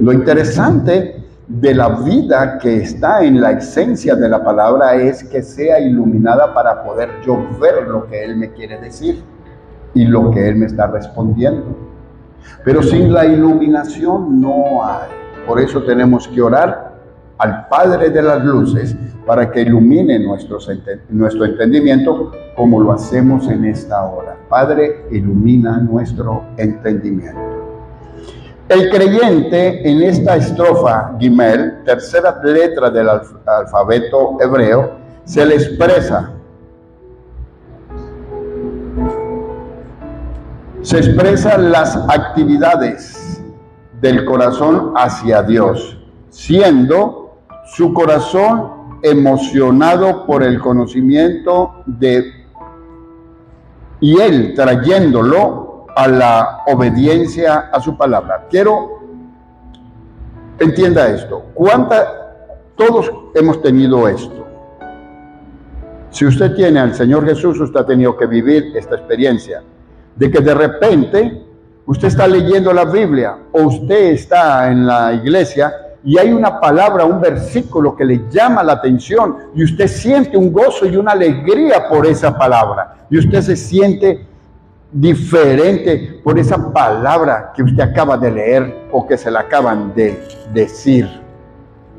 Lo interesante de la vida que está en la esencia de la palabra es que sea iluminada para poder yo ver lo que Él me quiere decir y lo que Él me está respondiendo. Pero sin la iluminación no hay. Por eso tenemos que orar al Padre de las luces para que ilumine nuestro entendimiento, como lo hacemos en esta hora. Padre, ilumina nuestro entendimiento. El creyente en esta estrofa, Gimel, tercera letra del alfabeto hebreo, se le expresa. Se expresan las actividades del corazón hacia Dios, siendo su corazón emocionado por el conocimiento y Él trayéndolo a la obediencia a su palabra. Quiero entienda esto. Todos hemos tenido esto. Si usted tiene al Señor Jesús, usted ha tenido que vivir esta experiencia de que de repente usted está leyendo la Biblia o usted está en la iglesia y hay una palabra, un versículo que le llama la atención y usted siente un gozo y una alegría por esa palabra y usted se siente diferente por esa palabra que usted acaba de leer o que se la acaban de decir.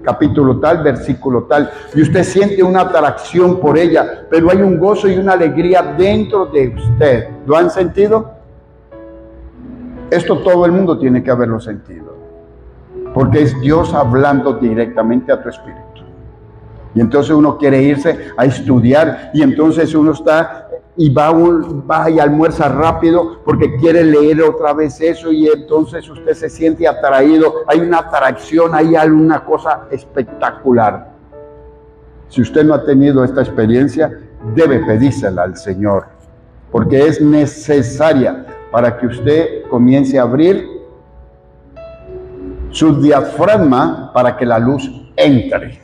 Capítulo tal, versículo tal, y usted siente una atracción por ella, pero hay un gozo y una alegría dentro de usted. ¿Lo han sentido? Esto todo el mundo tiene que haberlo sentido, porque es Dios hablando directamente a tu espíritu. Y entonces uno quiere irse a estudiar, y entonces uno está y va y almuerza rápido porque quiere leer otra vez eso, y entonces usted se siente atraído, hay una atracción, hay alguna cosa espectacular. Si usted no ha tenido esta experiencia, debe pedírsela al Señor, porque es necesaria para que usted comience a abrir su diafragma para que la luz entre.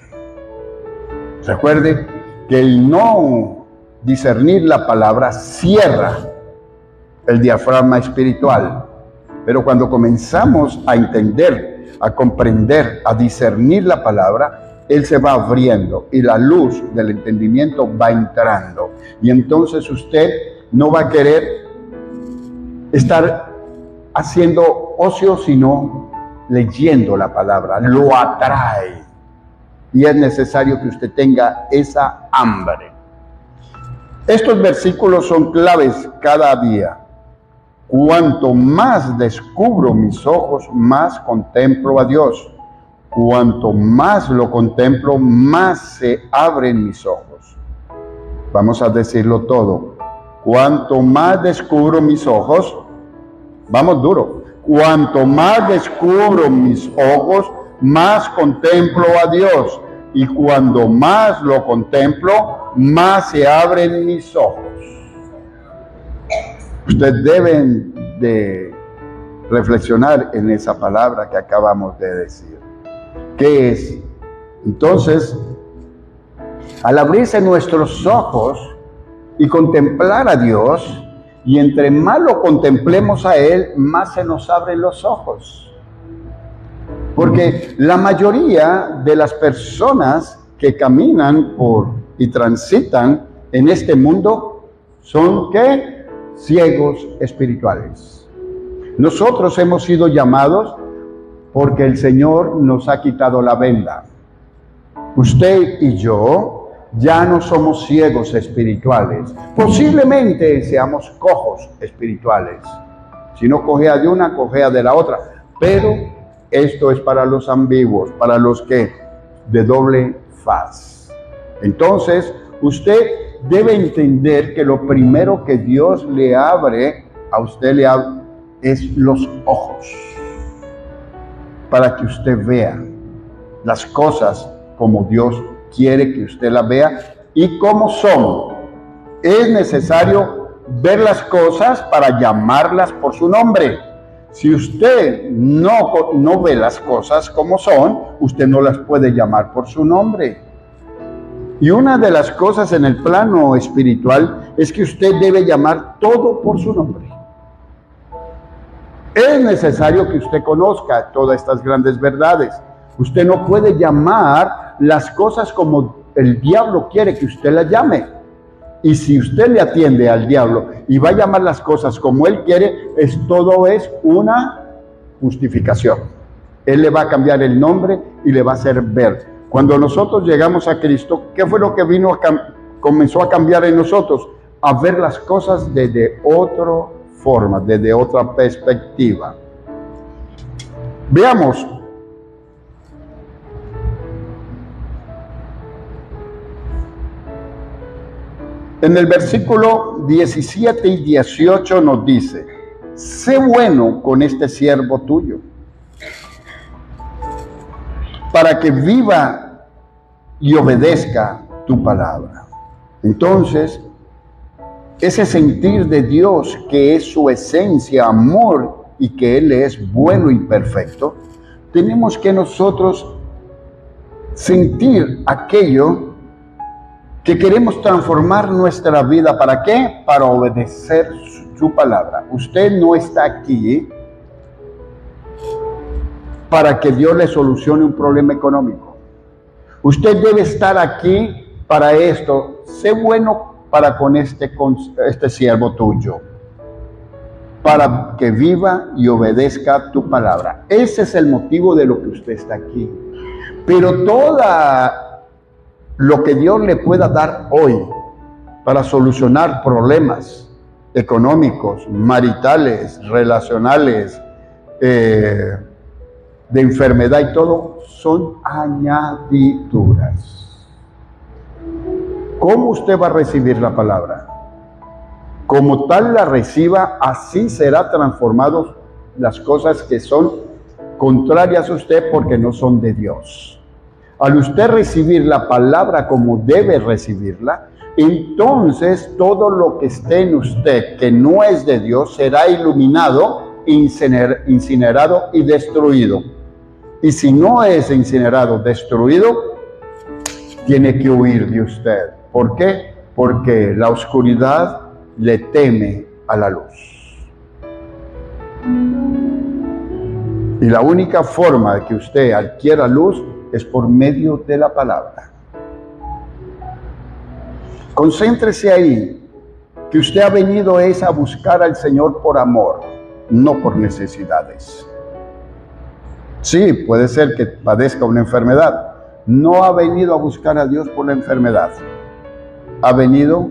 Recuerde que el no discernir la palabra cierra el diafragma espiritual, pero cuando comenzamos a entender, a comprender, a discernir la palabra, Él se va abriendo y la luz del entendimiento va entrando, y entonces usted no va a querer estar haciendo ocio, sino leyendo la palabra, lo atrae, y es necesario que usted tenga esa hambre. Estos versículos son claves cada día. Cuanto más descubro mis ojos, más contemplo a Dios. Cuanto más lo contemplo, más se abren mis ojos. Vamos a decirlo todo. Cuanto más descubro mis ojos, vamos duro. Cuanto más descubro mis ojos, más contemplo a Dios. Y cuando más lo contemplo, más se abren mis ojos. Ustedes deben de reflexionar en esa palabra que acabamos de decir. ¿Qué es? Entonces, al abrirse nuestros ojos y contemplar a Dios, y entre más lo contemplemos a Él, más se nos abren los ojos. Porque la mayoría de las personas que caminan y transitan en este mundo son ¿qué? Ciegos espirituales. Nosotros hemos sido llamados porque el Señor nos ha quitado la venda. Usted y yo ya no somos ciegos espirituales. Posiblemente seamos cojos espirituales. Si no cojea de una, cojea de la otra. Pero esto es para los ambiguos, para los que de doble faz. Entonces, usted debe entender que lo primero que Dios le abre a usted es los ojos, para que usted vea las cosas como Dios quiere que usted las vea y como son. Es necesario ver las cosas para llamarlas por su nombre. Si usted no ve las cosas como son, usted no las puede llamar por su nombre. Y una de las cosas en el plano espiritual es que usted debe llamar todo por su nombre. Es necesario que usted conozca todas estas grandes verdades. Usted no puede llamar las cosas como el diablo quiere que usted las llame. Y si usted le atiende al diablo y va a llamar las cosas como él quiere, todo es una justificación. Él le va a cambiar el nombre y le va a hacer ver. Cuando nosotros llegamos a Cristo, ¿qué fue lo que comenzó a cambiar en nosotros? A ver las cosas desde otra forma, desde otra perspectiva. Veamos. En el versículo 17 y 18 nos dice: sé bueno con este siervo tuyo, para que viva y obedezca tu palabra. Entonces, ese sentir de Dios, que es su esencia, amor, y que Él es bueno y perfecto, tenemos que nosotros sentir aquello que queremos transformar nuestra vida. ¿Para qué? Para obedecer su palabra. Usted no está aquí para que Dios le solucione un problema económico. Usted debe estar aquí para esto. Sé bueno para con este siervo tuyo, para que viva y obedezca tu palabra. Ese es el motivo de lo que usted está aquí. Pero toda lo que Dios le pueda dar hoy para solucionar problemas económicos, maritales, relacionales, de enfermedad y todo, son añadiduras. ¿Cómo usted va a recibir la palabra? Como tal la reciba, así será transformados las cosas que son contrarias a usted porque no son de Dios. Al usted recibir la palabra como debe recibirla, entonces todo lo que esté en usted que no es de Dios será iluminado, incinerado y destruido. Y si no es incinerado, destruido, tiene que huir de usted. ¿Por qué? Porque la oscuridad le teme a la luz. Y la única forma de que usted adquiera luz es por medio de la palabra. Concéntrese ahí, que usted ha venido es a buscar al Señor por amor, no por necesidades. Sí, puede ser que padezca una enfermedad. No ha venido a buscar a Dios por la enfermedad. Ha venido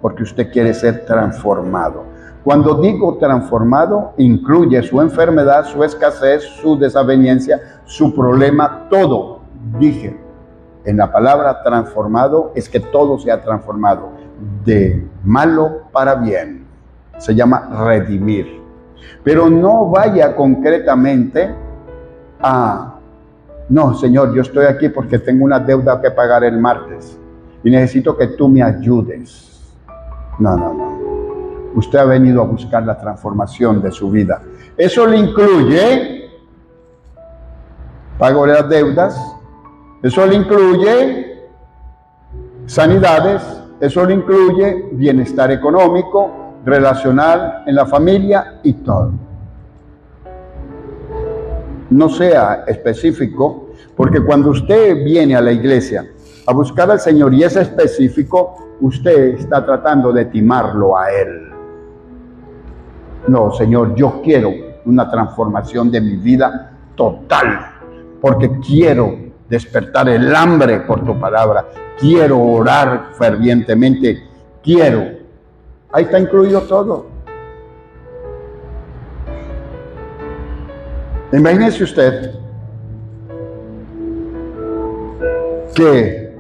porque usted quiere ser transformado. Cuando digo transformado, incluye su enfermedad, su escasez, su desaveniencia, su problema, todo. Dije, en la palabra transformado es que todo se ha transformado de malo para bien. Se llama redimir. Pero no vaya concretamente a, no, Señor, yo estoy aquí porque tengo una deuda que pagar el martes y necesito que tú me ayudes. No. Usted ha venido a buscar la transformación de su vida. Eso le incluye pago de las deudas, eso le incluye sanidades, eso le incluye bienestar económico, relacional, en la familia y todo. No sea específico, porque cuando usted viene a la iglesia a buscar al Señor y es específico, usted está tratando de timarlo a Él. No, Señor, yo quiero una transformación de mi vida total, porque quiero despertar el hambre por tu palabra, quiero orar fervientemente, quiero. Ahí está incluido todo. Imagínese usted que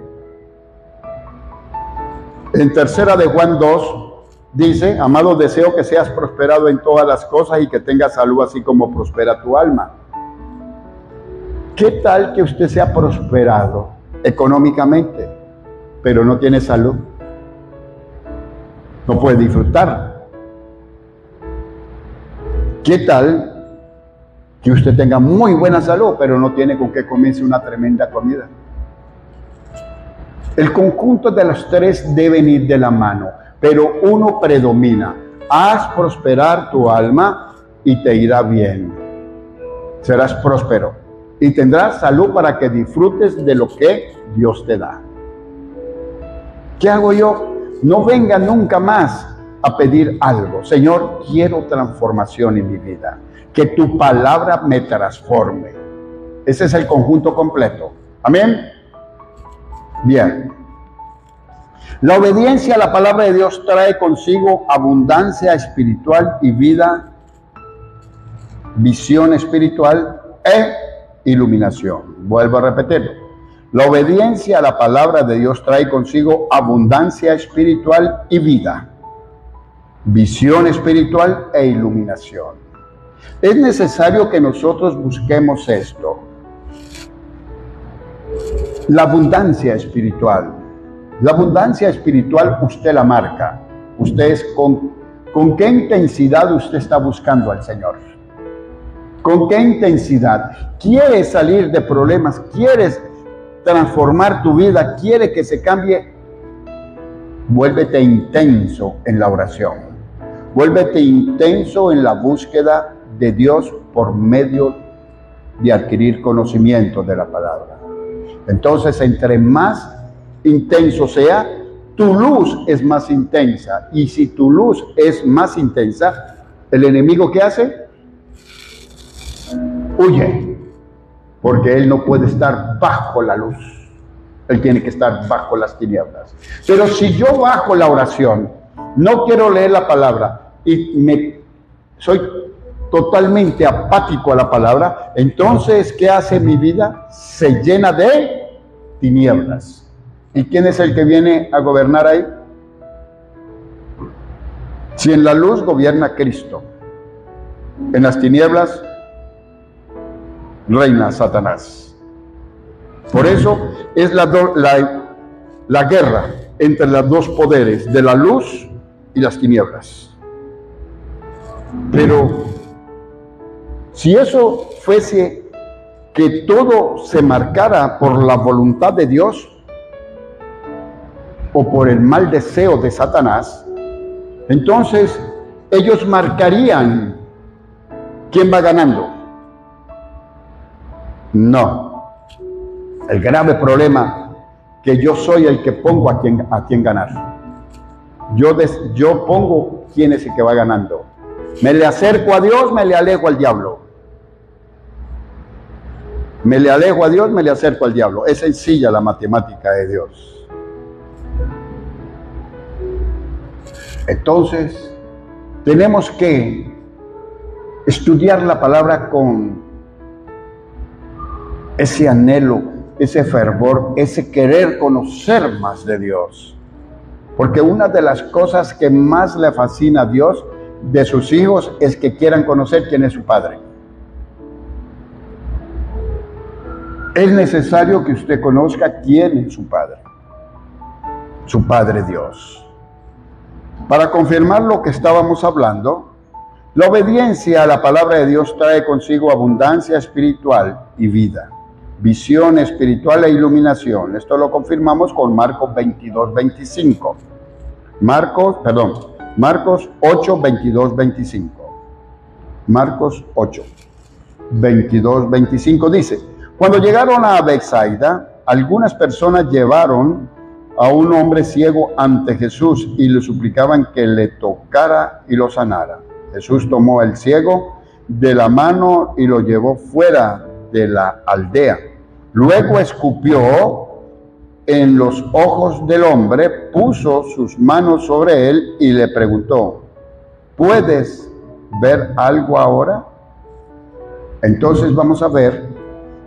en tercera de Juan 2 dice: amado, deseo que seas prosperado en todas las cosas y que tengas salud así como prospera tu alma. ¿Qué tal que usted sea prosperado económicamente, pero no tiene salud? No puede disfrutar. ¿Qué tal que usted tenga muy buena salud, pero no tiene con qué comerse una tremenda comida? El conjunto de los tres deben ir de la mano, pero uno predomina. Haz prosperar tu alma y te irá bien. Serás próspero y tendrás salud para que disfrutes de lo que Dios te da. ¿Qué hago yo? No venga nunca más a pedir algo. Señor, quiero transformación en mi vida. Que tu palabra me transforme. Ese es el conjunto completo. Amén. Bien. La obediencia a la palabra de Dios trae consigo abundancia espiritual y vida, visión espiritual e iluminación. Vuelvo a repetirlo. La obediencia a la palabra de Dios trae consigo abundancia espiritual y vida, visión espiritual e iluminación. Es necesario que nosotros busquemos esto. La abundancia espiritual. La abundancia espiritual usted la marca. Usted es con qué intensidad usted está buscando al Señor. ¿Con qué intensidad? ¿Quieres salir de problemas? ¿Quieres transformar tu vida? ¿Quieres que se cambie? Vuélvete intenso en la oración. Vuélvete intenso en la búsqueda de Dios por medio de adquirir conocimiento de la palabra. Entonces, entre más intenso sea, tu luz es más intensa. Y si tu luz es más intensa, ¿el enemigo qué hace? Huye. Porque él no puede estar bajo la luz. Él tiene que estar bajo las tinieblas. Pero si yo bajo la oración, no quiero leer la palabra y soy totalmente apático a la palabra, entonces, ¿qué hace mi vida? Se llena de tinieblas. ¿Y quién es el que viene a gobernar ahí? Si en la luz gobierna Cristo, en las tinieblas reina Satanás. Por eso es la guerra entre los dos poderes, de la luz y las tinieblas. Pero si eso fuese que todo se marcara por la voluntad de Dios o por el mal deseo de Satanás, entonces ellos marcarían quién va ganando. No. El grave problema que yo soy el que pongo a quien ganar. Yo pongo quién es el que va ganando. Me le acerco a Dios, me le alejo al diablo. Me le alejo a Dios, me le acerco al diablo. Es sencilla la matemática de Dios. Entonces, tenemos que estudiar la palabra con ese anhelo, ese fervor, ese querer conocer más de Dios. Porque una de las cosas que más le fascina a Dios de sus hijos es que quieran conocer quién es su Padre. Es necesario que usted conozca quién es su Padre Dios. Para confirmar lo que estábamos hablando, la obediencia a la palabra de Dios trae consigo abundancia espiritual y vida, visión espiritual e iluminación. Esto lo confirmamos con Marcos 22, 25. Marcos 8, 22, 25. Marcos 8, 22, 25 dice: cuando llegaron a Betsaida, algunas personas llevaron a un hombre ciego ante Jesús y le suplicaban que le tocara y lo sanara. Jesús tomó al ciego de la mano y lo llevó fuera de la aldea. Luego escupió en los ojos del hombre, puso sus manos sobre él y le preguntó: ¿puedes ver algo ahora? Entonces vamos a ver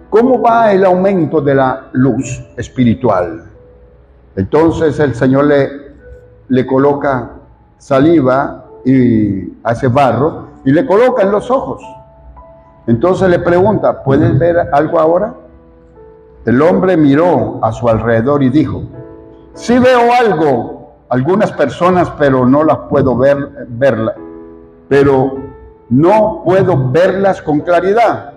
cómo va el aumento de la luz espiritual. Entonces el Señor le coloca saliva y hace barro y le coloca en los ojos. Entonces le pregunta: ¿puedes ver algo ahora? El hombre miró a su alrededor y dijo: sí veo algo, algunas personas, pero no las puedo verlas, pero no puedo verlas con claridad.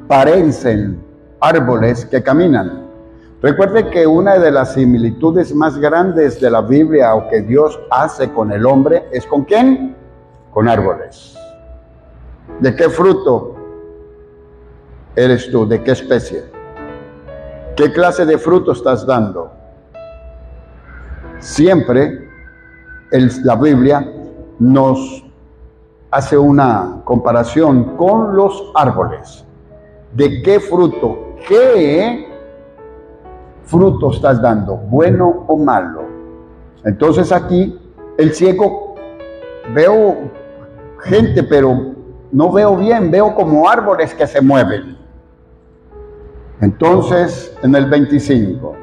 Parecen árboles que caminan. Recuerde que una de las similitudes más grandes de la Biblia o que Dios hace con el hombre es ¿con quién? Con árboles. ¿De qué fruto eres tú? ¿De qué especie? ¿Qué clase de fruto estás dando? Siempre la Biblia nos hace una comparación con los árboles. ¿De qué fruto? ¿Qué fruto estás dando? ¿Bueno o malo? Entonces aquí el ciego, veo gente, pero no veo bien, veo como árboles que se mueven. Entonces, en el 25,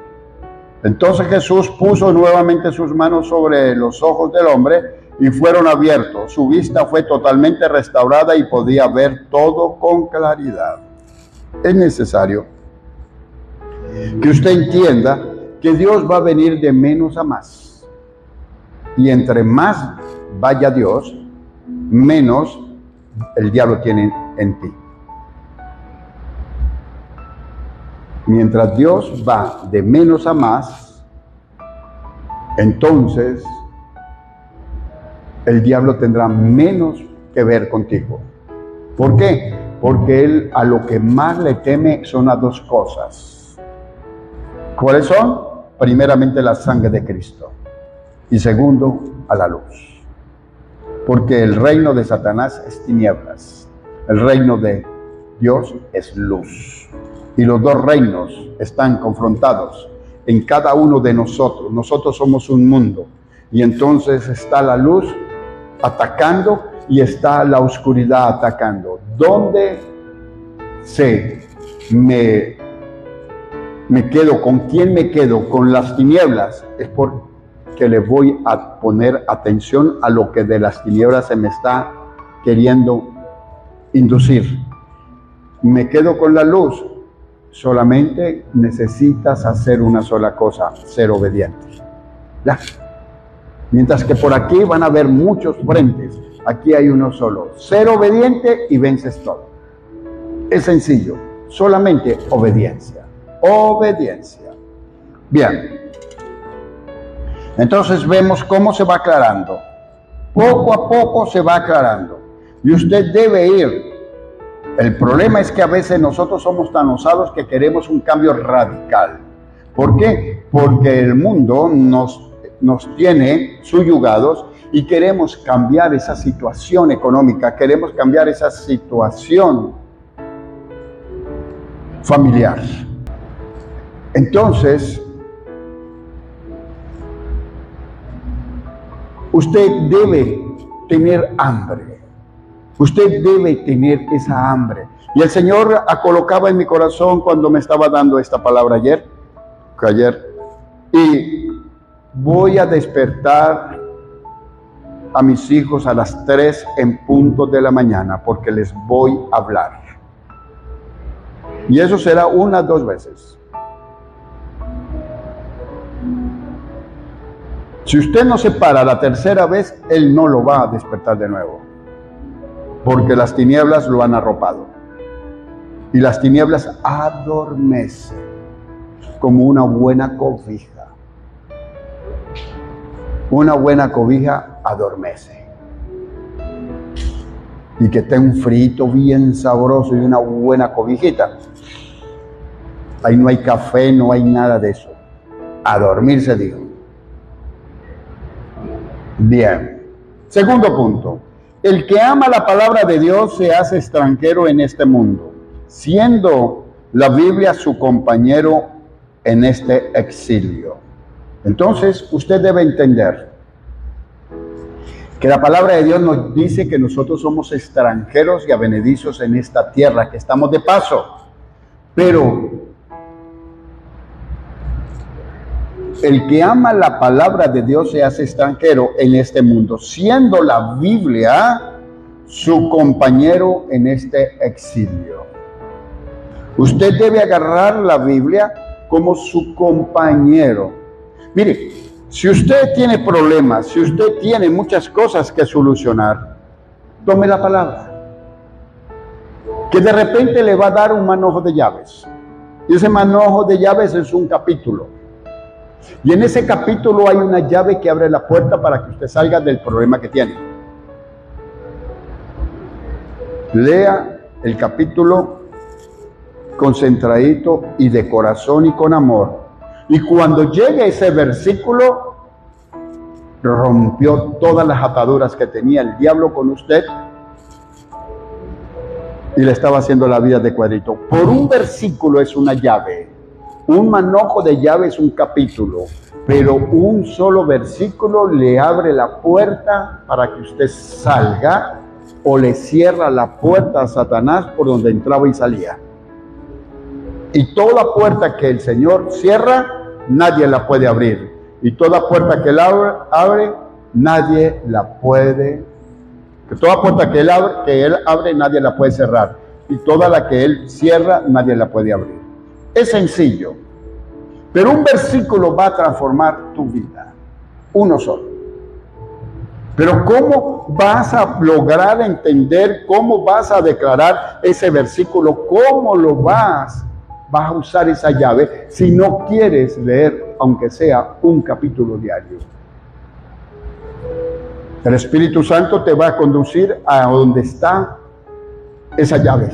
entonces Jesús puso nuevamente sus manos sobre los ojos del hombre y fueron abiertos. Su vista fue totalmente restaurada y podía ver todo con claridad. Es necesario que usted entienda que Dios va a venir de menos a más. Y entre más vaya Dios, menos el diablo tiene en ti. Mientras Dios va de menos a más, entonces el diablo tendrá menos que ver contigo. ¿Por qué? Porque él a lo que más le teme son a dos cosas. ¿Cuáles son? Primeramente la sangre de Cristo y segundo a la luz. Porque el reino de Satanás es tinieblas, el reino de Dios es luz. Y los dos reinos están confrontados en cada uno de nosotros. Nosotros somos un mundo y entonces está la luz atacando y está la oscuridad atacando. ¿Dónde me quedo? ¿Con quién me quedo? ¿Con las tinieblas? Es porque le voy a poner atención a lo que de las tinieblas se me está queriendo inducir. Me quedo con la luz. Solamente necesitas hacer una sola cosa, ser obediente. Ya. Mientras que por aquí van a haber muchos frentes, aquí hay uno solo. Ser obediente y vences todo. Es sencillo, solamente obediencia. Obediencia. Bien. Entonces vemos cómo se va aclarando. Poco a poco se va aclarando. Y usted debe ir. El problema es que a veces nosotros somos tan osados que queremos un cambio radical. ¿Por qué? Porque el mundo nos tiene subyugados y queremos cambiar esa situación económica, queremos cambiar esa situación familiar. Entonces, usted debe tener hambre. Usted debe tener esa hambre. Y el Señor colocaba en mi corazón cuando me estaba dando esta palabra ayer. Y voy a despertar a mis hijos a las 3 en punto de la mañana porque les voy a hablar. Y eso será 1 o 2 veces. Si usted no se para la tercera vez, Él no lo va a despertar de nuevo. Porque las tinieblas lo han arropado. Y las tinieblas adormecen como una buena cobija. Una buena cobija adormece. Y que esté un frito bien sabroso y una buena cobijita. Ahí no hay café, no hay nada de eso. A dormir se dijo. Bien. Segundo punto. El que ama la palabra de Dios se hace extranjero en este mundo, siendo la Biblia su compañero en este exilio. Entonces, usted debe entender que la palabra de Dios nos dice que nosotros somos extranjeros y advenedizos en esta tierra, que estamos de paso. Pero el que ama la palabra de Dios se hace extranjero en este mundo, siendo la Biblia su compañero en este exilio. Usted debe agarrar la Biblia como su compañero. Mire, si usted tiene problemas, si usted tiene muchas cosas que solucionar, tome la palabra, que de repente le va a dar un manojo de llaves. Y ese manojo de llaves es un capítulo. Y en ese capítulo hay una llave que abre la puerta para que usted salga del problema que tiene. Lea el capítulo concentradito y de corazón y con amor. Y cuando llegue ese versículo, rompió todas las ataduras que tenía el diablo con usted y le estaba haciendo la vida de cuadrito. Por un versículo es una llave, un manojo de llave es un capítulo, pero un solo versículo le abre la puerta para que usted salga o le cierra la puerta a Satanás por donde entraba y salía. Y toda puerta que el Señor cierra, nadie la puede abrir. Y toda puerta que él abre, nadie la puede. Toda puerta que él abre, nadie la puede cerrar. Y toda la que él cierra, nadie la puede abrir. Es sencillo. Pero un versículo va a transformar tu vida. Uno solo. Pero ¿cómo vas a lograr entender? ¿Cómo vas a declarar ese versículo? ¿Cómo lo vas a usar esa llave si no quieres leer, aunque sea un capítulo diario? El Espíritu Santo te va a conducir a donde está esa llave.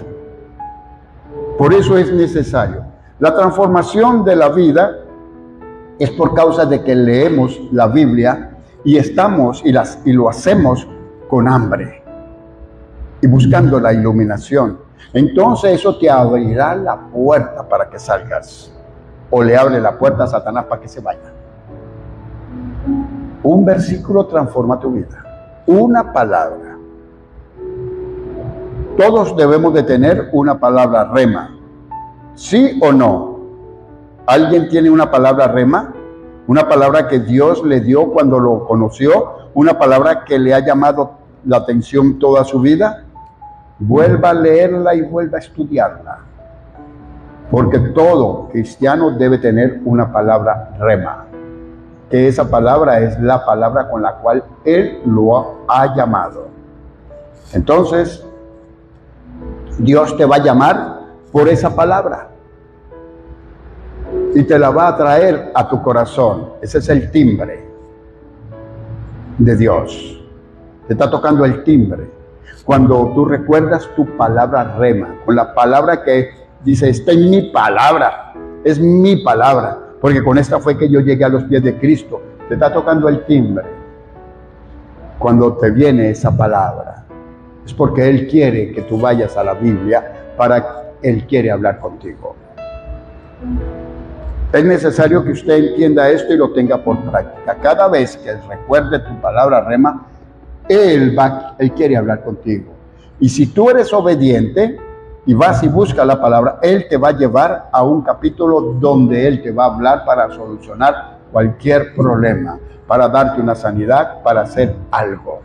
Por eso es necesario. La transformación de la vida es por causa de que leemos la Biblia y lo hacemos con hambre y buscando la iluminación. Entonces eso te abrirá la puerta para que salgas, o le abre la puerta a Satanás para que se vaya. Un versículo transforma tu vida, una palabra. Todos debemos de tener una palabra rema, ¿sí o no? ¿Alguien tiene una palabra rema? Una palabra que Dios le dio cuando lo conoció, una palabra que le ha llamado la atención toda su vida. Vuelva a leerla y vuelva a estudiarla, porque todo cristiano debe tener una palabra rema, que esa palabra es la palabra con la cual Él lo ha llamado. Entonces, Dios te va a llamar por esa palabra y te la va a traer a tu corazón. Ese es el timbre de Dios. Te está tocando el timbre. Cuando tú recuerdas tu palabra rema, con la palabra que dice, esta es mi palabra, es mi palabra, porque con esta fue que yo llegué a los pies de Cristo. Te está tocando el timbre. Cuando te viene esa palabra, es porque Él quiere que tú vayas a la Biblia, Él quiere hablar contigo. Es necesario que usted entienda esto y lo tenga por práctica. Cada vez que recuerde tu palabra rema, Él quiere hablar contigo. Y si tú eres obediente y vas y buscas la palabra, Él te va a llevar a un capítulo donde Él te va a hablar para solucionar cualquier problema, para darte una sanidad, para hacer algo.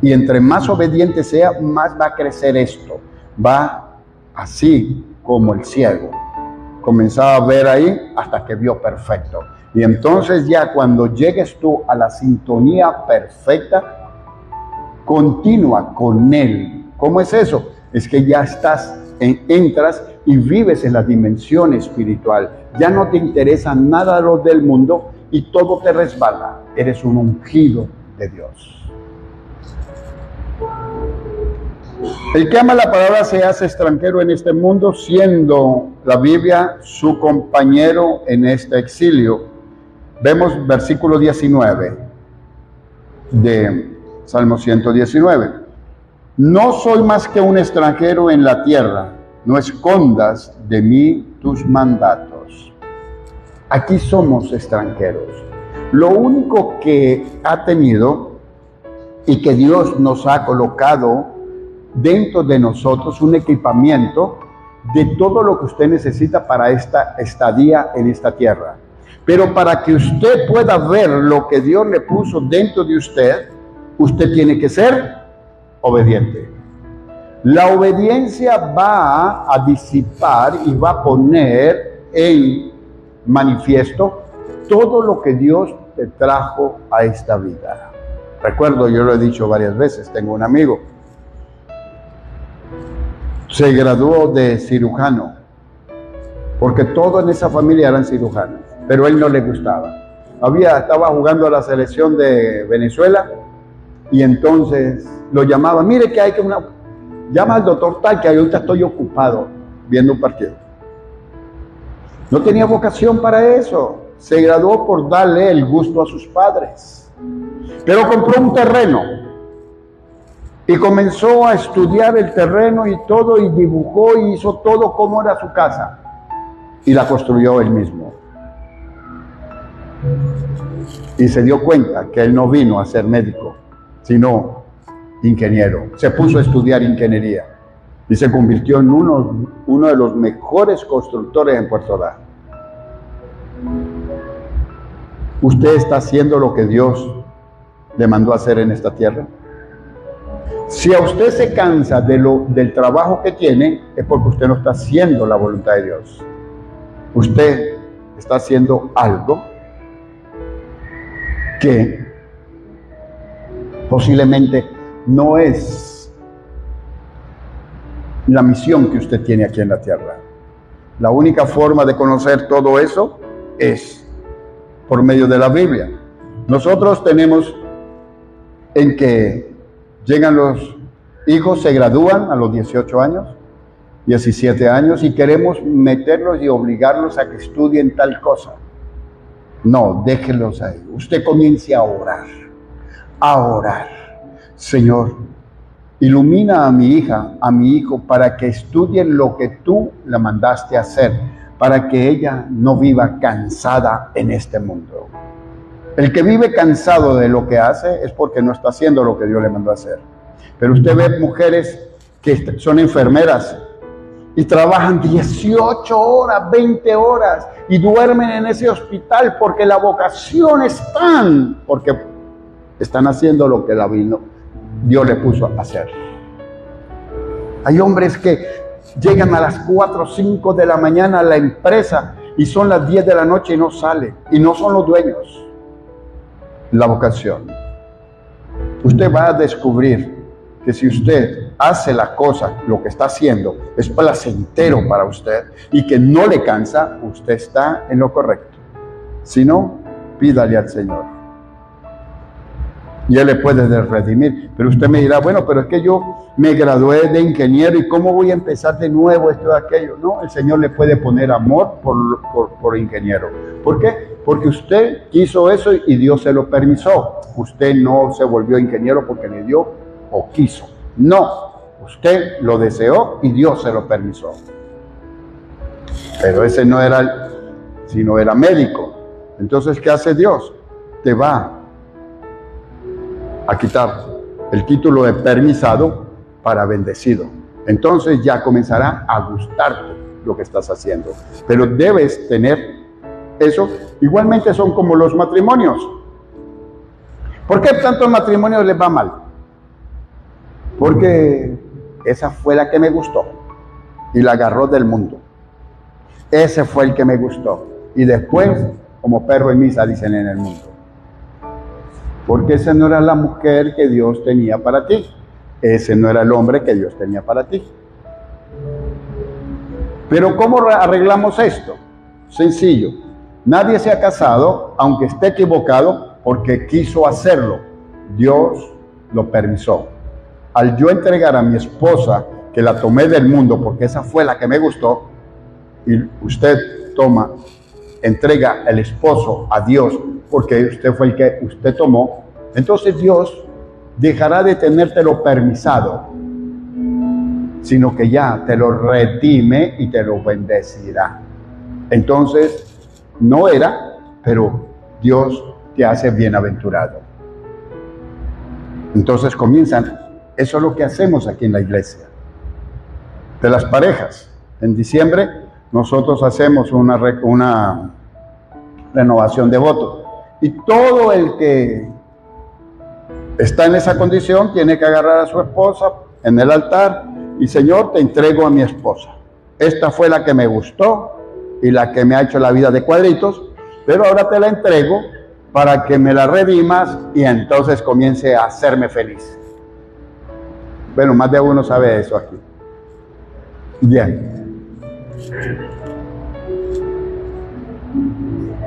Y entre más obediente sea, más va a crecer esto. Va así como el ciego. Comenzaba a ver ahí hasta que vio perfecto. Y entonces ya cuando llegues tú a la sintonía perfecta, continúa con Él. ¿Cómo es eso? Es que ya entras y vives en la dimensión espiritual. Ya no te interesa nada de lo del mundo y todo te resbala. Eres un ungido de Dios. El que ama la palabra se hace extranjero en este mundo, siendo la Biblia su compañero en este exilio. Vemos versículo 19 de Salmo 119. No soy más que un extranjero en la tierra, no escondas de mí tus mandatos. Aquí somos extranjeros. Lo único que ha tenido y que Dios nos ha colocado dentro de nosotros un equipamiento de todo lo que usted necesita para esta estadía en esta tierra. Pero para que usted pueda ver lo que Dios le puso dentro de usted, usted tiene que ser obediente. La obediencia va a disipar y va a poner en manifiesto todo lo que Dios te trajo a esta vida. Recuerdo, yo lo he dicho varias veces, tengo un amigo, se graduó de cirujano, porque todos en esa familia eran cirujanos, pero a él no le gustaba. Estaba jugando a la selección de Venezuela y entonces lo llamaban, mire que hay que llama al doctor tal que ahorita estoy ocupado viendo un partido. No tenía vocación para eso. Se graduó por darle el gusto a sus padres. Pero compró un terreno y comenzó a estudiar el terreno y todo, y dibujó y hizo todo como era su casa. Y la construyó él mismo. Y se dio cuenta que él no vino a ser médico, sino ingeniero. Se puso a estudiar ingeniería y se convirtió en uno de los mejores constructores en Puerto Ordaz. ¿Usted está haciendo lo que Dios le mandó a hacer en esta tierra? Si a usted se cansa del trabajo que tiene, es porque usted no está haciendo la voluntad de Dios. Usted está haciendo algo que posiblemente no es la misión que usted tiene aquí en la tierra. La única forma de conocer todo eso es por medio de la Biblia. Nosotros tenemos en que llegan los hijos, se gradúan a los 18 años, 17 años, y queremos meterlos y obligarlos a que estudien tal cosa. No, déjenlos ahí. Usted comience a orar. Señor, ilumina a mi hija, a mi hijo, para que estudien lo que tú la mandaste a hacer, para que ella no viva cansada en este mundo. El que vive cansado de lo que hace es porque no está haciendo lo que Dios le mandó a hacer. Pero usted ve mujeres que son enfermeras y trabajan 18 horas, 20 horas y duermen en ese hospital porque la vocación están, porque están haciendo lo que Dios le puso a hacer. Hay hombres que llegan a las 4 o 5 de la mañana a la empresa y son las 10 de la noche y no salen, y no son los dueños. La vocación. Usted va a descubrir que si usted hace la cosa, lo que está haciendo, es placentero para usted y que no le cansa, usted está en lo correcto. Si no, pídale al Señor. Y Él le puede redimir. Pero usted me dirá, bueno, pero es que yo me gradué de ingeniero y ¿cómo voy a empezar de nuevo esto y aquello? No, el Señor le puede poner amor por ingeniero. ¿Por qué? Porque usted quiso eso y Dios se lo permitió. Usted no se volvió ingeniero porque le dio o quiso. No, usted lo deseó y Dios se lo permitió. Pero ese no era, sino era médico. Entonces, ¿qué hace Dios? Te va a quitar el título de permisado para bendecido. Entonces ya comenzará a gustarte lo que estás haciendo. Pero debes tener eso. Igualmente son como los matrimonios. ¿Por qué tantos matrimonios les va mal? Porque esa fue la que me gustó y la agarró del mundo. Ese fue el que me gustó. Y después, como perro en misa, dicen en el mundo. Porque esa no era la mujer que Dios tenía para ti. Ese no era el hombre que Dios tenía para ti. Pero ¿cómo arreglamos esto? Sencillo. Nadie se ha casado, aunque esté equivocado, porque quiso hacerlo. Dios lo permitió. Al yo entregar a mi esposa, que la tomé del mundo, porque esa fue la que me gustó, y usted entrega el esposo a Dios, porque usted fue el que usted tomó, entonces Dios dejará de tenértelo permisado, sino que ya te lo redime y te lo bendecirá. Entonces, no era, pero Dios te hace bienaventurado. Entonces comienzan, eso es lo que hacemos aquí en la iglesia. De las parejas, en diciembre nosotros hacemos una renovación de votos. Y todo el que está en esa condición tiene que agarrar a su esposa en el altar y Señor, te entrego a mi esposa. Esta fue la que me gustó y la que me ha hecho la vida de cuadritos, pero ahora te la entrego para que me la redimas y entonces comience a hacerme feliz. Bueno, más de uno sabe eso aquí.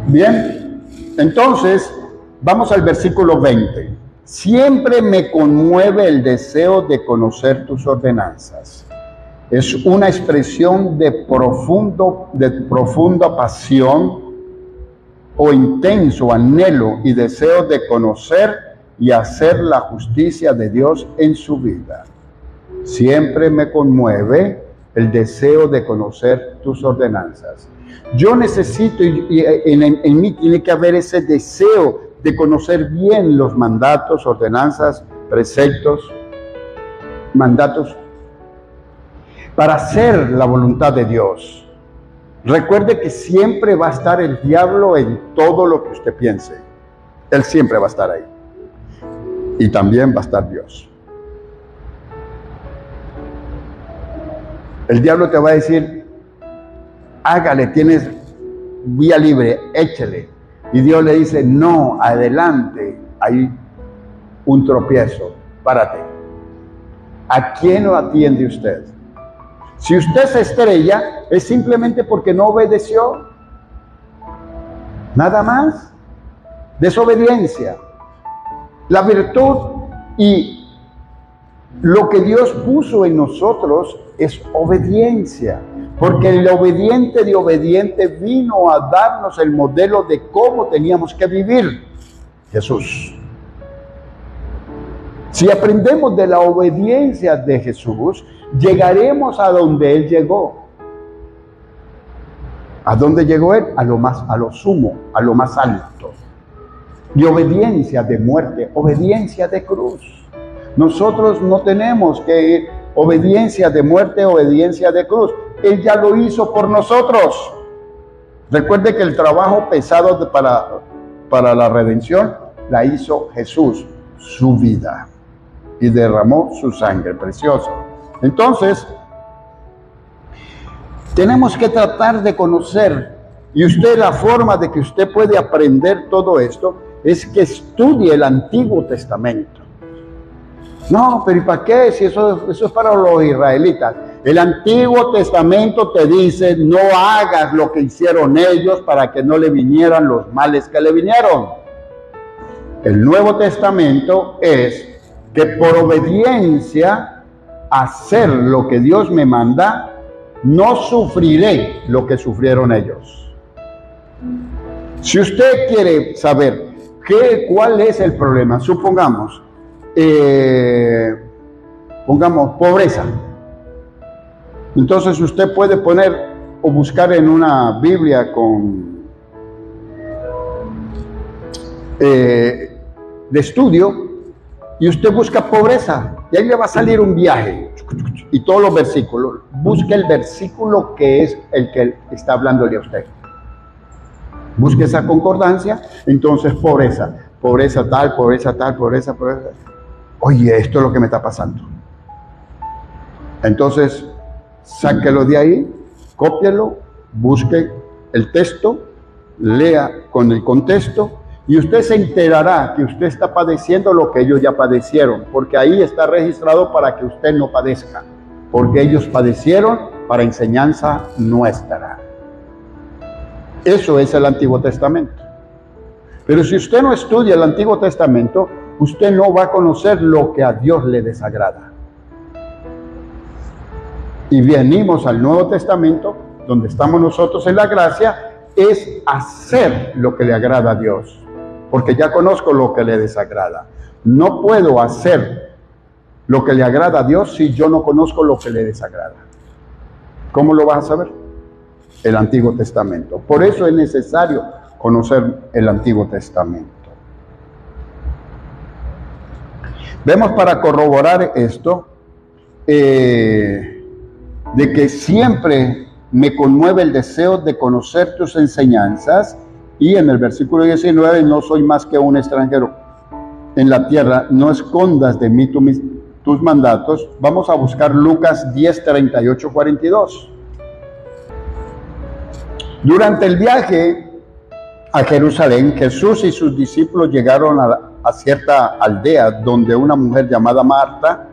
Bien, entonces vamos al versículo 20. Siempre me conmueve el deseo de conocer tus ordenanzas. Es una expresión de profunda pasión o intenso anhelo y deseo de conocer y hacer la justicia de Dios en su vida. Siempre me conmueve el deseo de conocer tus ordenanzas. Yo necesito, y en mí tiene que haber ese deseo de conocer bien los mandatos, ordenanzas, preceptos, mandatos, para hacer la voluntad de Dios. Recuerde que siempre va a estar el diablo en todo lo que usted piense. Él siempre va a estar ahí. Y también va a estar Dios. El diablo te va a decir, hágale, tienes vía libre, échele. Y Dios le dice, no, adelante, hay un tropiezo, párate. ¿A quién lo atiende usted? Si usted se estrella, es simplemente porque no obedeció. Nada más. Desobediencia. La virtud y lo que Dios puso en nosotros es obediencia. Porque el obediente de obediente vino a darnos el modelo de cómo teníamos que vivir. Jesús. Si aprendemos de la obediencia de Jesús, llegaremos a donde Él llegó. ¿A dónde llegó Él? A lo sumo, a lo más alto. Y obediencia de muerte, obediencia de cruz. Nosotros no tenemos que ir obediencia de muerte, obediencia de cruz. Él ya lo hizo por nosotros. Recuerde que el trabajo pesado para la redención la hizo Jesús, su vida. Y derramó su sangre preciosa. Entonces, tenemos que tratar de conocer, y usted, la forma de que usted puede aprender todo esto, es que estudie el Antiguo Testamento. No, pero ¿y para qué? Si eso es para los israelitas. El Antiguo Testamento te dice, no hagas lo que hicieron ellos para que no le vinieran los males que le vinieron. El Nuevo Testamento es que por obediencia hacer lo que Dios me manda, no sufriré lo que sufrieron ellos. Si usted quiere saber cuál es el problema, supongamos, pobreza. Entonces usted puede poner o buscar en una Biblia de estudio, y usted busca pobreza, y ahí le va a salir un viaje, y todos los versículos. Busque el versículo que es el que está hablándole a usted. Busque esa concordancia. Entonces pobreza tal, pobreza tal, pobreza. Oye, esto es lo que me está pasando. Entonces, sáquelo de ahí, cópielo, busque el texto, lea con el contexto, y usted se enterará que usted está padeciendo lo que ellos ya padecieron, porque ahí está registrado para que usted no padezca, porque ellos padecieron para enseñanza nuestra. Eso es el Antiguo Testamento. Pero si usted no estudia el Antiguo Testamento, usted no va a conocer lo que a Dios le desagrada. Y venimos al Nuevo Testamento, donde estamos nosotros en la gracia, es hacer lo que le agrada a Dios. Porque ya conozco lo que le desagrada. No puedo hacer lo que le agrada a Dios si yo no conozco lo que le desagrada. ¿Cómo lo vas a saber? El Antiguo Testamento. Por eso es necesario conocer el Antiguo Testamento. Vemos, para corroborar esto, de que siempre me conmueve el deseo de conocer tus enseñanzas, y en el versículo 19, no soy más que un extranjero en la tierra, no escondas de mí tus mandatos. Vamos a buscar Lucas 10, 38, 42. Durante el viaje a Jerusalén, Jesús y sus discípulos llegaron a cierta aldea donde una mujer llamada Marta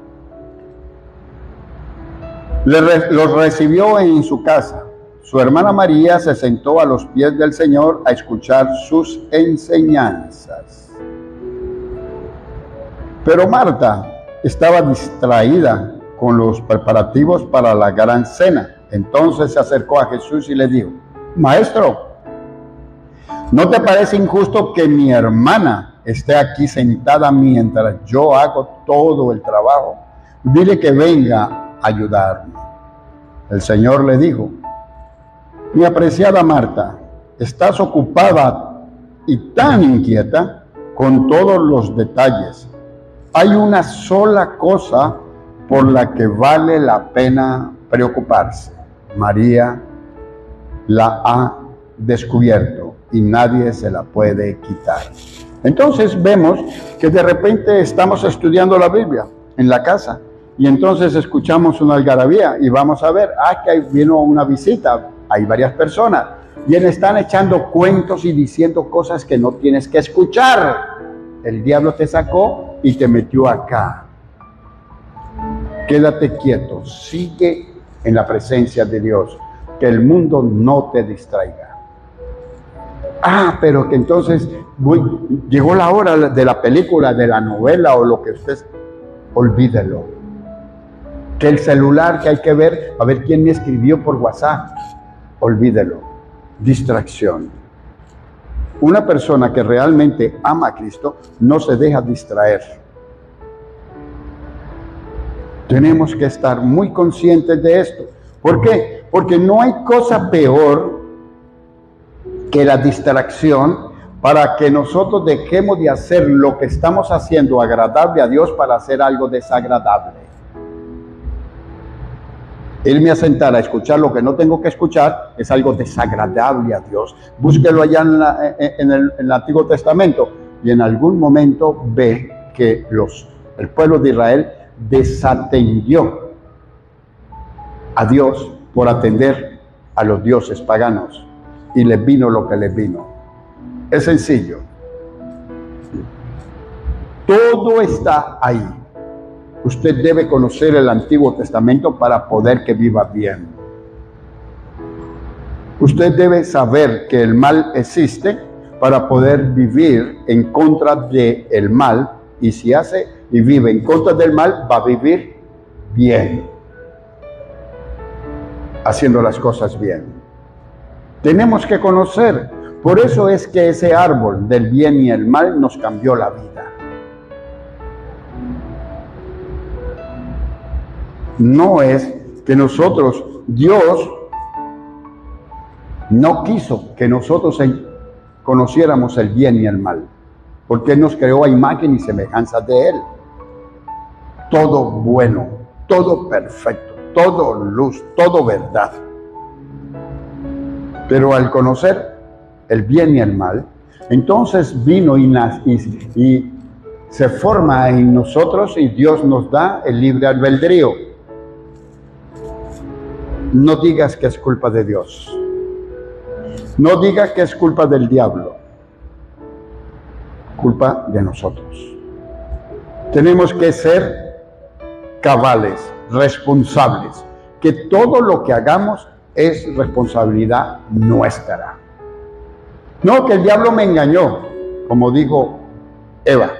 los recibió en su casa. Su hermana María se sentó a los pies del Señor a escuchar sus enseñanzas. Pero Marta estaba distraída con los preparativos para la gran cena. Entonces se acercó a Jesús y le dijo: Maestro, ¿no te parece injusto que mi hermana esté aquí sentada mientras yo hago todo el trabajo? Dile que venga a ayudarme. El Señor le dijo: Mi apreciada Marta, estás ocupada y tan inquieta con todos los detalles. Hay una sola cosa por la que vale la pena preocuparse. María la ha descubierto y nadie se la puede quitar. Entonces vemos que de repente estamos estudiando la Biblia en la casa y entonces escuchamos una algarabía y vamos a ver, que vino una visita, hay varias personas y están echando cuentos y diciendo cosas que no tienes que escuchar. El diablo te sacó y te metió acá. Quédate quieto, sigue en la presencia de Dios, que el mundo no te distraiga. Pero que entonces llegó la hora de la película, de la novela o lo que usted... Olvídelo. Que el celular que hay que ver, a ver quién me escribió por WhatsApp. Olvídelo. Distracción. Una persona que realmente ama a Cristo no se deja distraer. Tenemos que estar muy conscientes de esto. ¿Por qué? Porque no hay cosa peor que la distracción para que nosotros dejemos de hacer lo que estamos haciendo agradable a Dios para hacer algo desagradable. Irme a sentar a escuchar lo que no tengo que escuchar es algo desagradable a Dios. Búsquelo allá en el Antiguo Testamento y en algún momento ve que el pueblo de Israel desatendió a Dios por atender a los dioses paganos y les vino lo que les vino. Es sencillo. Todo está ahí. Usted debe conocer el Antiguo Testamento para poder que viva bien. Usted debe saber que el mal existe para poder vivir en contra del mal, y si hace y vive en contra del mal, va a vivir bien, haciendo las cosas bien. Tenemos que conocer. Por eso es que ese árbol del bien y el mal nos cambió la vida. No es que nosotros, Dios no quiso que nosotros conociéramos el bien y el mal, porque Él nos creó a imagen y semejanza de Él. Todo bueno, todo perfecto, todo luz, todo verdad. Pero al conocer el bien y el mal, entonces vino y se forma en nosotros y Dios nos da el libre albedrío. No digas que es culpa de Dios. No digas que es culpa del diablo. Culpa de nosotros. Tenemos que ser cabales, responsables, que todo lo que hagamos es responsabilidad nuestra. No, que el diablo me engañó, como dijo Eva.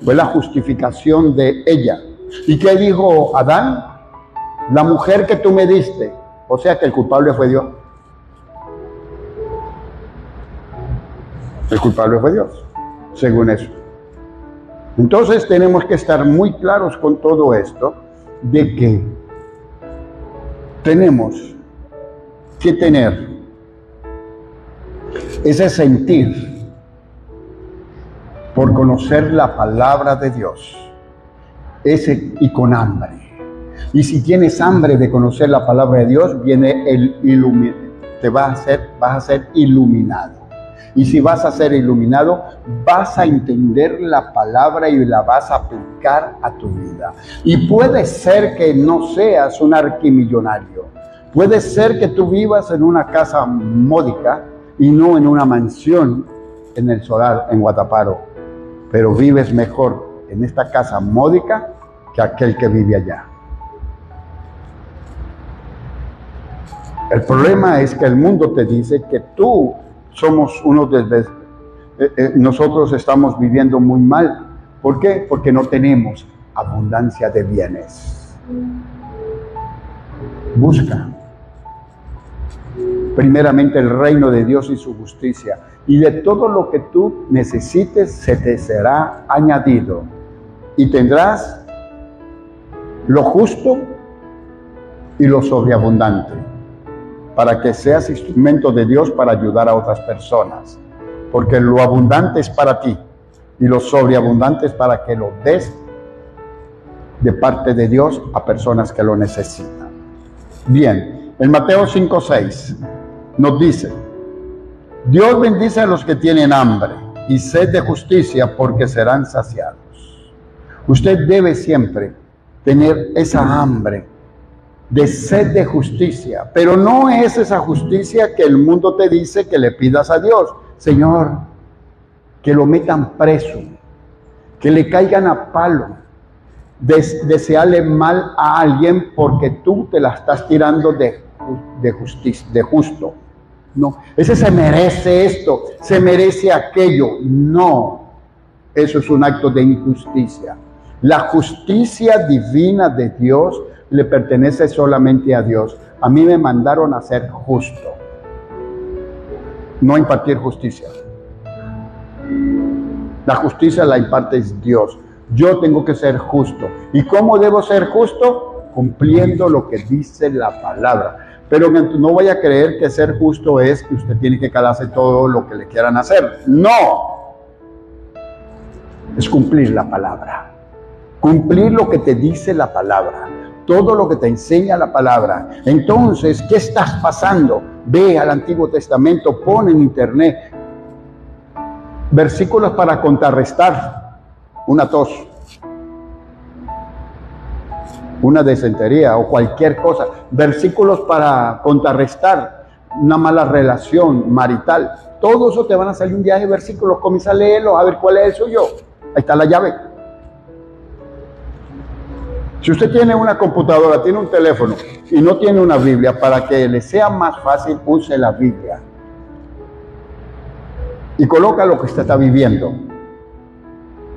Fue la justificación de ella. ¿Y qué dijo Adán? La mujer que tú me diste. O sea que el culpable fue Dios. El culpable fue Dios, según eso. Entonces tenemos que estar muy claros con todo esto, de que tenemos que tener ese sentir por conocer la palabra de Dios, y con hambre. Y si tienes hambre de conocer la palabra de Dios, viene vas a ser iluminado. Y si vas a ser iluminado, vas a entender la palabra y la vas a aplicar a tu vida. Y puede ser que no seas un arquimillonario. Puede ser que tú vivas en una casa módica y no en una mansión en el solar, en Guataparo. Pero vives mejor en esta casa módica que aquel que vive allá. El problema es que el mundo te dice que tú somos nosotros estamos viviendo muy mal, ¿Por qué? Porque no tenemos abundancia de bienes. Busca primeramente el reino de Dios y su justicia, y de todo lo que tú necesites se te será añadido, y tendrás lo justo y lo sobreabundante, para que seas instrumento de Dios para ayudar a otras personas, porque lo abundante es para ti, y lo sobreabundante es para que lo des de parte de Dios a personas que lo necesitan. Bien, en Mateo 5:6 nos dice: Dios bendice a los que tienen hambre y sed de justicia, porque serán saciados. Usted debe siempre tener esa hambre de sed de justicia, pero no es esa justicia que el mundo te dice que le pidas a Dios. Señor, que lo metan preso, que le caigan a palo, desearle mal a alguien porque tú te la estás tirando de justo. No, ese se merece esto, se merece aquello. No, eso es un acto de injusticia. La justicia divina de Dios le pertenece solamente a Dios. A mí me mandaron a ser justo, no a impartir justicia. La justicia la imparte Dios. Yo tengo que ser justo. ¿Y cómo debo ser justo? Cumpliendo lo que dice la palabra. Pero no vaya a creer que ser justo es que usted tiene que calarse todo lo que le quieran hacer. No. Es cumplir la palabra. Cumplir lo que te dice la palabra. Todo lo que te enseña la palabra. Entonces, ¿qué estás pasando? Ve al Antiguo Testamento, pon en internet versículos para contrarrestar una tos, una disentería o cualquier cosa. Versículos para contrarrestar una mala relación marital. Todo eso te van a salir un día de versículos. Comienza a leerlos, a ver cuál es el suyo. Ahí está la llave. Si usted tiene una computadora, tiene un teléfono y no tiene una Biblia, para que le sea más fácil, use la Biblia. Y coloca lo que usted está viviendo.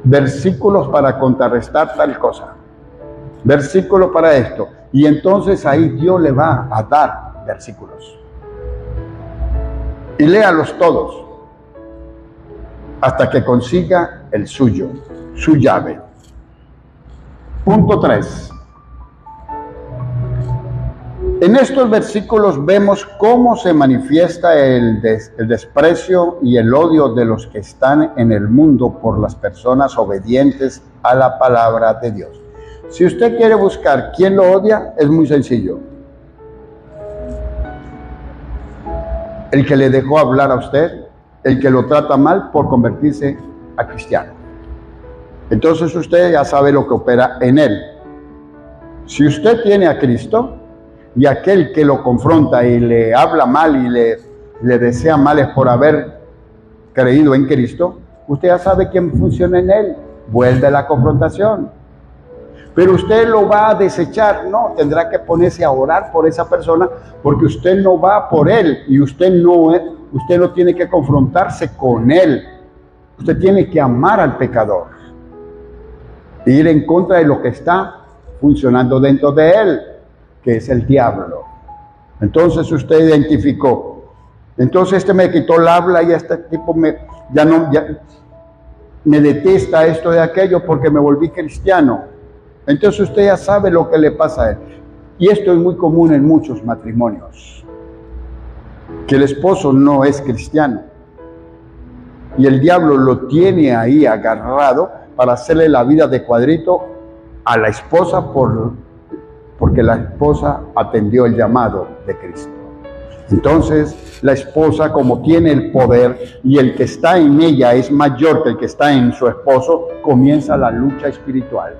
Versículos para contrarrestar tal cosa. Versículos para esto. Y entonces ahí Dios le va a dar versículos. Y léalos todos. Hasta que consiga el suyo, su llave. Punto 3. En estos versículos vemos cómo se manifiesta el desprecio y el odio de los que están en el mundo por las personas obedientes a la palabra de Dios. Si usted quiere buscar quién lo odia, es muy sencillo. El que le dejó hablar a usted, el que lo trata mal por convertirse a cristiano. Entonces usted ya sabe lo que opera en él. Si usted tiene a Cristo, y aquel que lo confronta y le habla mal y le desea males por haber creído en Cristo, usted ya sabe quién funciona en él. Vuelve a la confrontación. Pero usted lo va a desechar. No, tendrá que ponerse a orar por esa persona, porque usted no va por él y usted no tiene que confrontarse con él. Usted tiene que amar al pecador e ir en contra de lo que está funcionando dentro de él, que es el diablo. Entonces usted identificó. Entonces este me quitó el habla y este tipo me detesta esto de aquello porque me volví cristiano. Entonces usted ya sabe lo que le pasa a él. Y esto es muy común en muchos matrimonios, que el esposo no es cristiano y el diablo lo tiene ahí agarrado para hacerle la vida de cuadrito a la esposa porque la esposa atendió el llamado de Cristo. Entonces, la esposa, como tiene el poder y el que está en ella es mayor que el que está en su esposo, comienza la lucha espiritual.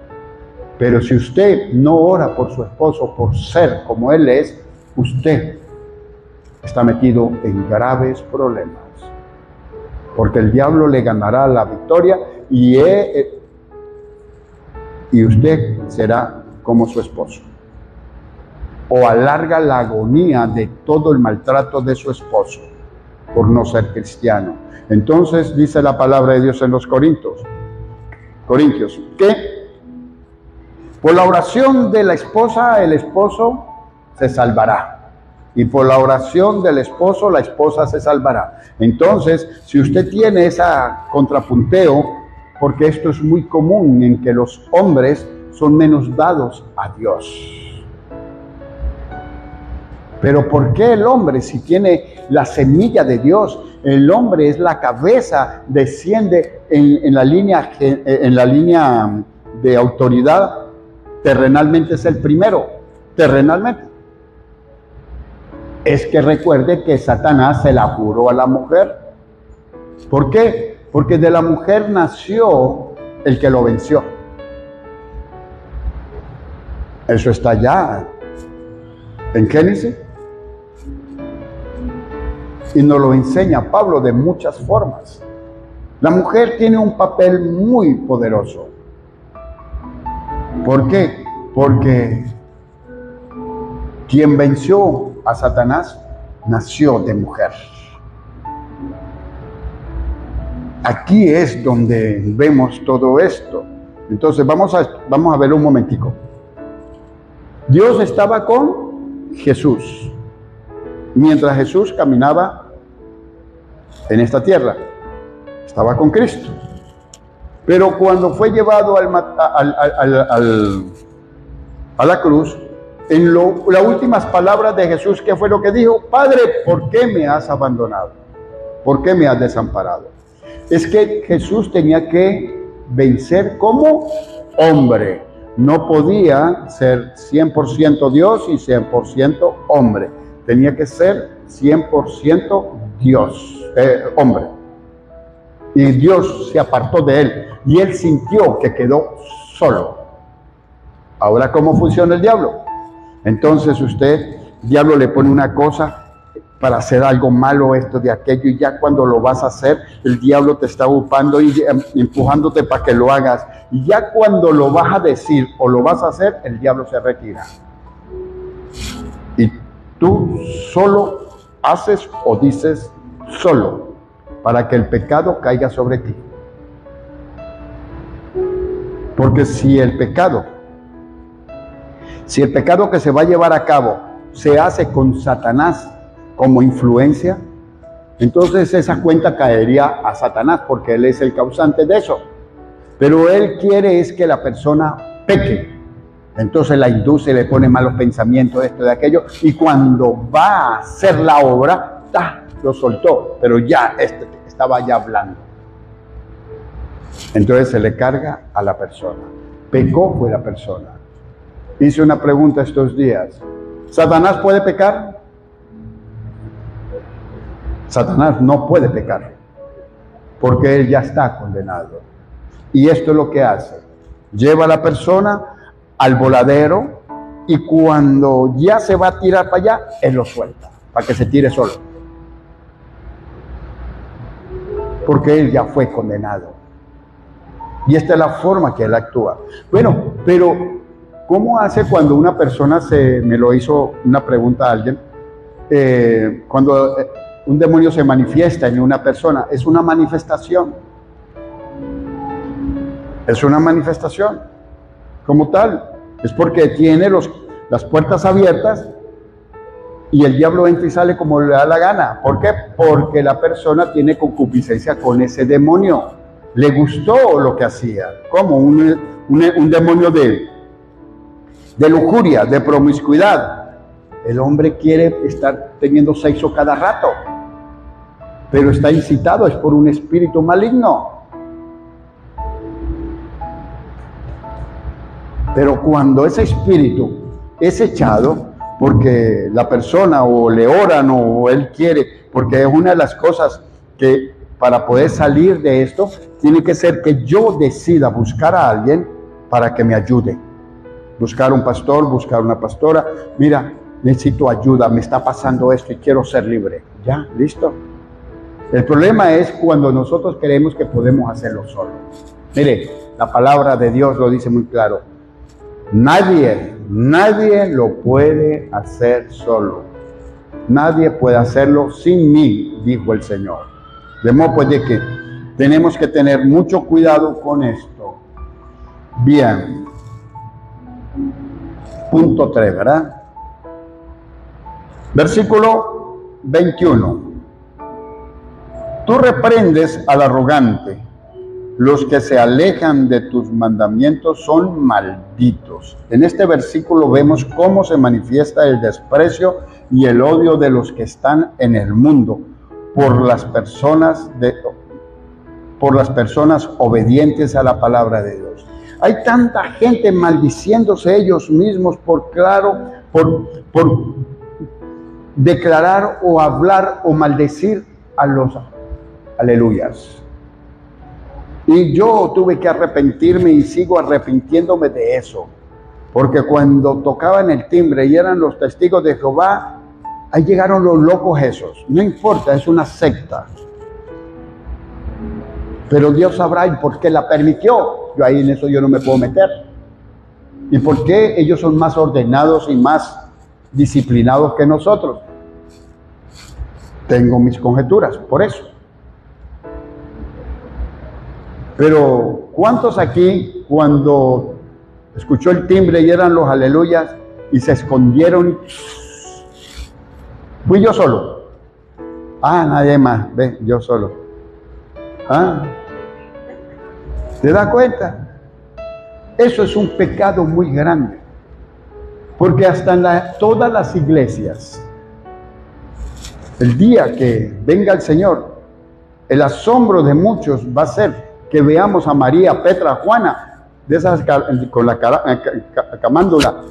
Pero si usted no ora por su esposo, por ser como él es, usted está metido en graves problemas. Porque el diablo le ganará la victoria y usted será como su esposo. O alarga la agonía de todo el maltrato de su esposo por no ser cristiano. Entonces dice la palabra de Dios en los Corintios Corintios, que por la oración de la esposa el esposo se salvará. Y por la oración del esposo, la esposa se salvará. Entonces, si usted tiene ese contrapunteo, porque esto es muy común en que los hombres son menos dados a Dios. Pero ¿por qué el hombre, si tiene la semilla de Dios, el hombre es la cabeza, desciende en la línea de autoridad, terrenalmente es el primero, terrenalmente? Es que recuerde que Satanás se la juró a la mujer. ¿Por qué? Porque de la mujer nació el que lo venció. Eso está ya en Génesis. Y nos lo enseña Pablo de muchas formas. La mujer tiene un papel muy poderoso. ¿Por qué? Porque quien venció a Satanás nació de mujer. Aquí es donde vemos todo esto. Entonces vamos a ver un momentico. Dios estaba con Jesús mientras Jesús caminaba en esta tierra. Estaba con Cristo. Pero cuando fue llevado a la cruz, en las últimas palabras de Jesús, ¿qué fue lo que dijo? Padre, ¿por qué me has abandonado? ¿Por qué me has desamparado? Es que Jesús tenía que vencer como hombre. No podía ser 100% Dios y 100% hombre. Tenía que ser 100% Dios, hombre. Y Dios se apartó de él. Y él sintió que quedó solo. Ahora, ¿cómo funciona el diablo? Entonces el diablo le pone una cosa para hacer algo malo, esto de aquello, y ya cuando lo vas a hacer, el diablo te está ocupando y empujándote para que lo hagas. Y ya cuando lo vas a decir o lo vas a hacer, el diablo se retira. Y tú solo haces o dices solo, para que el pecado caiga sobre ti. Porque si el pecado que se va a llevar a cabo se hace con Satanás como influencia, entonces esa cuenta caería a Satanás, porque él es el causante de eso. Pero él quiere es que la persona peque. Entonces la induce, le pone malos pensamientos, esto, de aquello, y cuando va a hacer la obra, lo soltó, pero ya estaba ya hablando. Entonces se le carga a la persona. Pecó fue la persona. Hice una pregunta estos días. ¿Satanás puede pecar? Satanás no puede pecar, porque él ya está condenado. Y esto es lo que hace. Lleva a la persona al voladero y cuando ya se va a tirar para allá, él lo suelta, para que se tire solo. Porque él ya fue condenado. Y esta es la forma que él actúa. Bueno, pero ¿cómo hace cuando una persona me lo hizo una pregunta a alguien? Cuando un demonio se manifiesta en una persona, es una manifestación. Es una manifestación. Como tal, es porque tiene las puertas abiertas y el diablo entra y sale como le da la gana. ¿Por qué? Porque la persona tiene concupiscencia con ese demonio. Le gustó lo que hacía, como un demonio de lujuria, de promiscuidad. El hombre quiere estar teniendo sexo cada rato, pero está incitado, es por un espíritu maligno. Pero cuando ese espíritu es echado, porque la persona o le oran o él quiere, porque es una de las cosas que para poder salir de esto, tiene que ser que yo decida buscar a alguien para que me ayude. Buscar un pastor, buscar una pastora. Mira, necesito ayuda, me está pasando esto y quiero ser libre. Ya, listo. El problema es cuando nosotros creemos que podemos hacerlo solos. Mire, la palabra de Dios lo dice muy claro. Nadie lo puede hacer solo. Nadie puede hacerlo sin mí, dijo el Señor. De modo pues de que tenemos que tener mucho cuidado con esto. Bien. Punto 3, ¿verdad? Versículo 21. Tú reprendes al arrogante. Los que se alejan de tus mandamientos son malditos. En este versículo vemos cómo se manifiesta el desprecio y el odio de los que están en el mundo por las personas obedientes a la palabra de Dios. Hay tanta gente maldiciéndose ellos mismos por declarar o hablar o maldecir a los aleluyas. Y yo tuve que arrepentirme y sigo arrepintiéndome de eso. Porque cuando tocaban el timbre y eran los testigos de Jehová, ahí llegaron los locos esos. No importa, es una secta. Pero Dios sabrá y por qué la permitió. Yo ahí en eso yo no me puedo meter. ¿Y por qué ellos son más ordenados y más disciplinados que nosotros? Tengo mis conjeturas, por eso. Pero ¿cuántos aquí cuando escuchó el timbre y eran los aleluyas y se escondieron? Fui yo solo. Nadie más, ve, yo solo. ¿Te das cuenta? Eso es un pecado muy grande. Porque hasta en todas las iglesias, el día que venga el Señor, el asombro de muchos va a ser que veamos a María, Petra, Juana, de esas con la camándula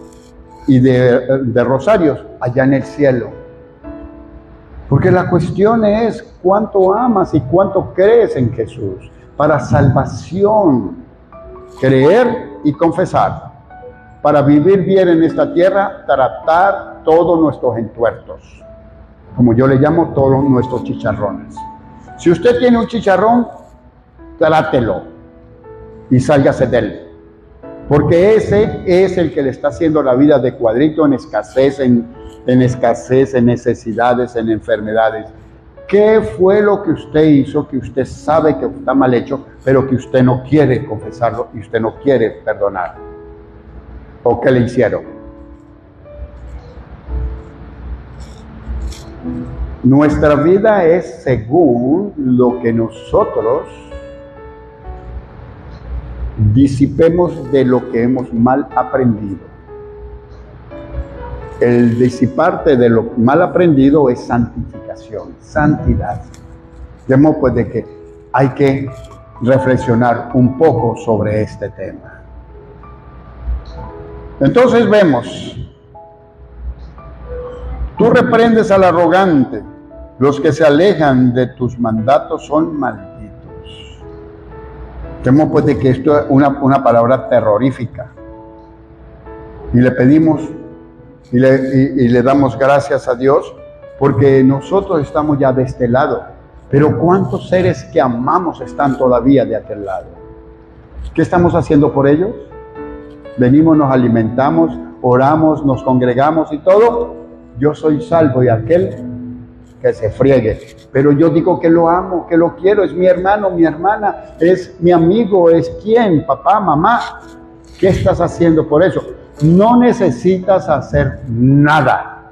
y de rosarios allá en el cielo. Porque la cuestión es cuánto amas y cuánto crees en Jesús para salvación. Creer y confesar. Para vivir bien en esta tierra, tratar todos nuestros entuertos. Como yo le llamo, todos nuestros chicharrones. Si usted tiene un chicharrón, trátelo y sálgase de él. Porque ese es el que le está haciendo la vida de cuadrito en escasez, en necesidades, en enfermedades. ¿Qué fue lo que usted hizo que usted sabe que está mal hecho, pero que usted no quiere confesarlo y usted no quiere perdonar? ¿O qué le hicieron? Nuestra vida es según lo que nosotros disipemos de lo que hemos mal aprendido. El disiparte de lo mal aprendido es santificación, santidad. Vemos pues de que hay que reflexionar un poco sobre este tema. Entonces vemos, tú reprendes al arrogante, los que se alejan de tus mandatos son malditos. Vemos pues de que esto es una palabra terrorífica. Y le pedimos y le damos gracias a Dios porque nosotros estamos ya de este lado. Pero ¿cuántos seres que amamos están todavía de aquel lado? ¿Qué estamos haciendo por ellos? Venimos, nos alimentamos, oramos, nos congregamos y todo. Yo soy salvo y aquel que se friegue. Pero yo digo que lo amo, que lo quiero, es mi hermano, mi hermana, es mi amigo, es quien, papá, mamá. ¿Qué estás haciendo por eso? No necesitas hacer nada,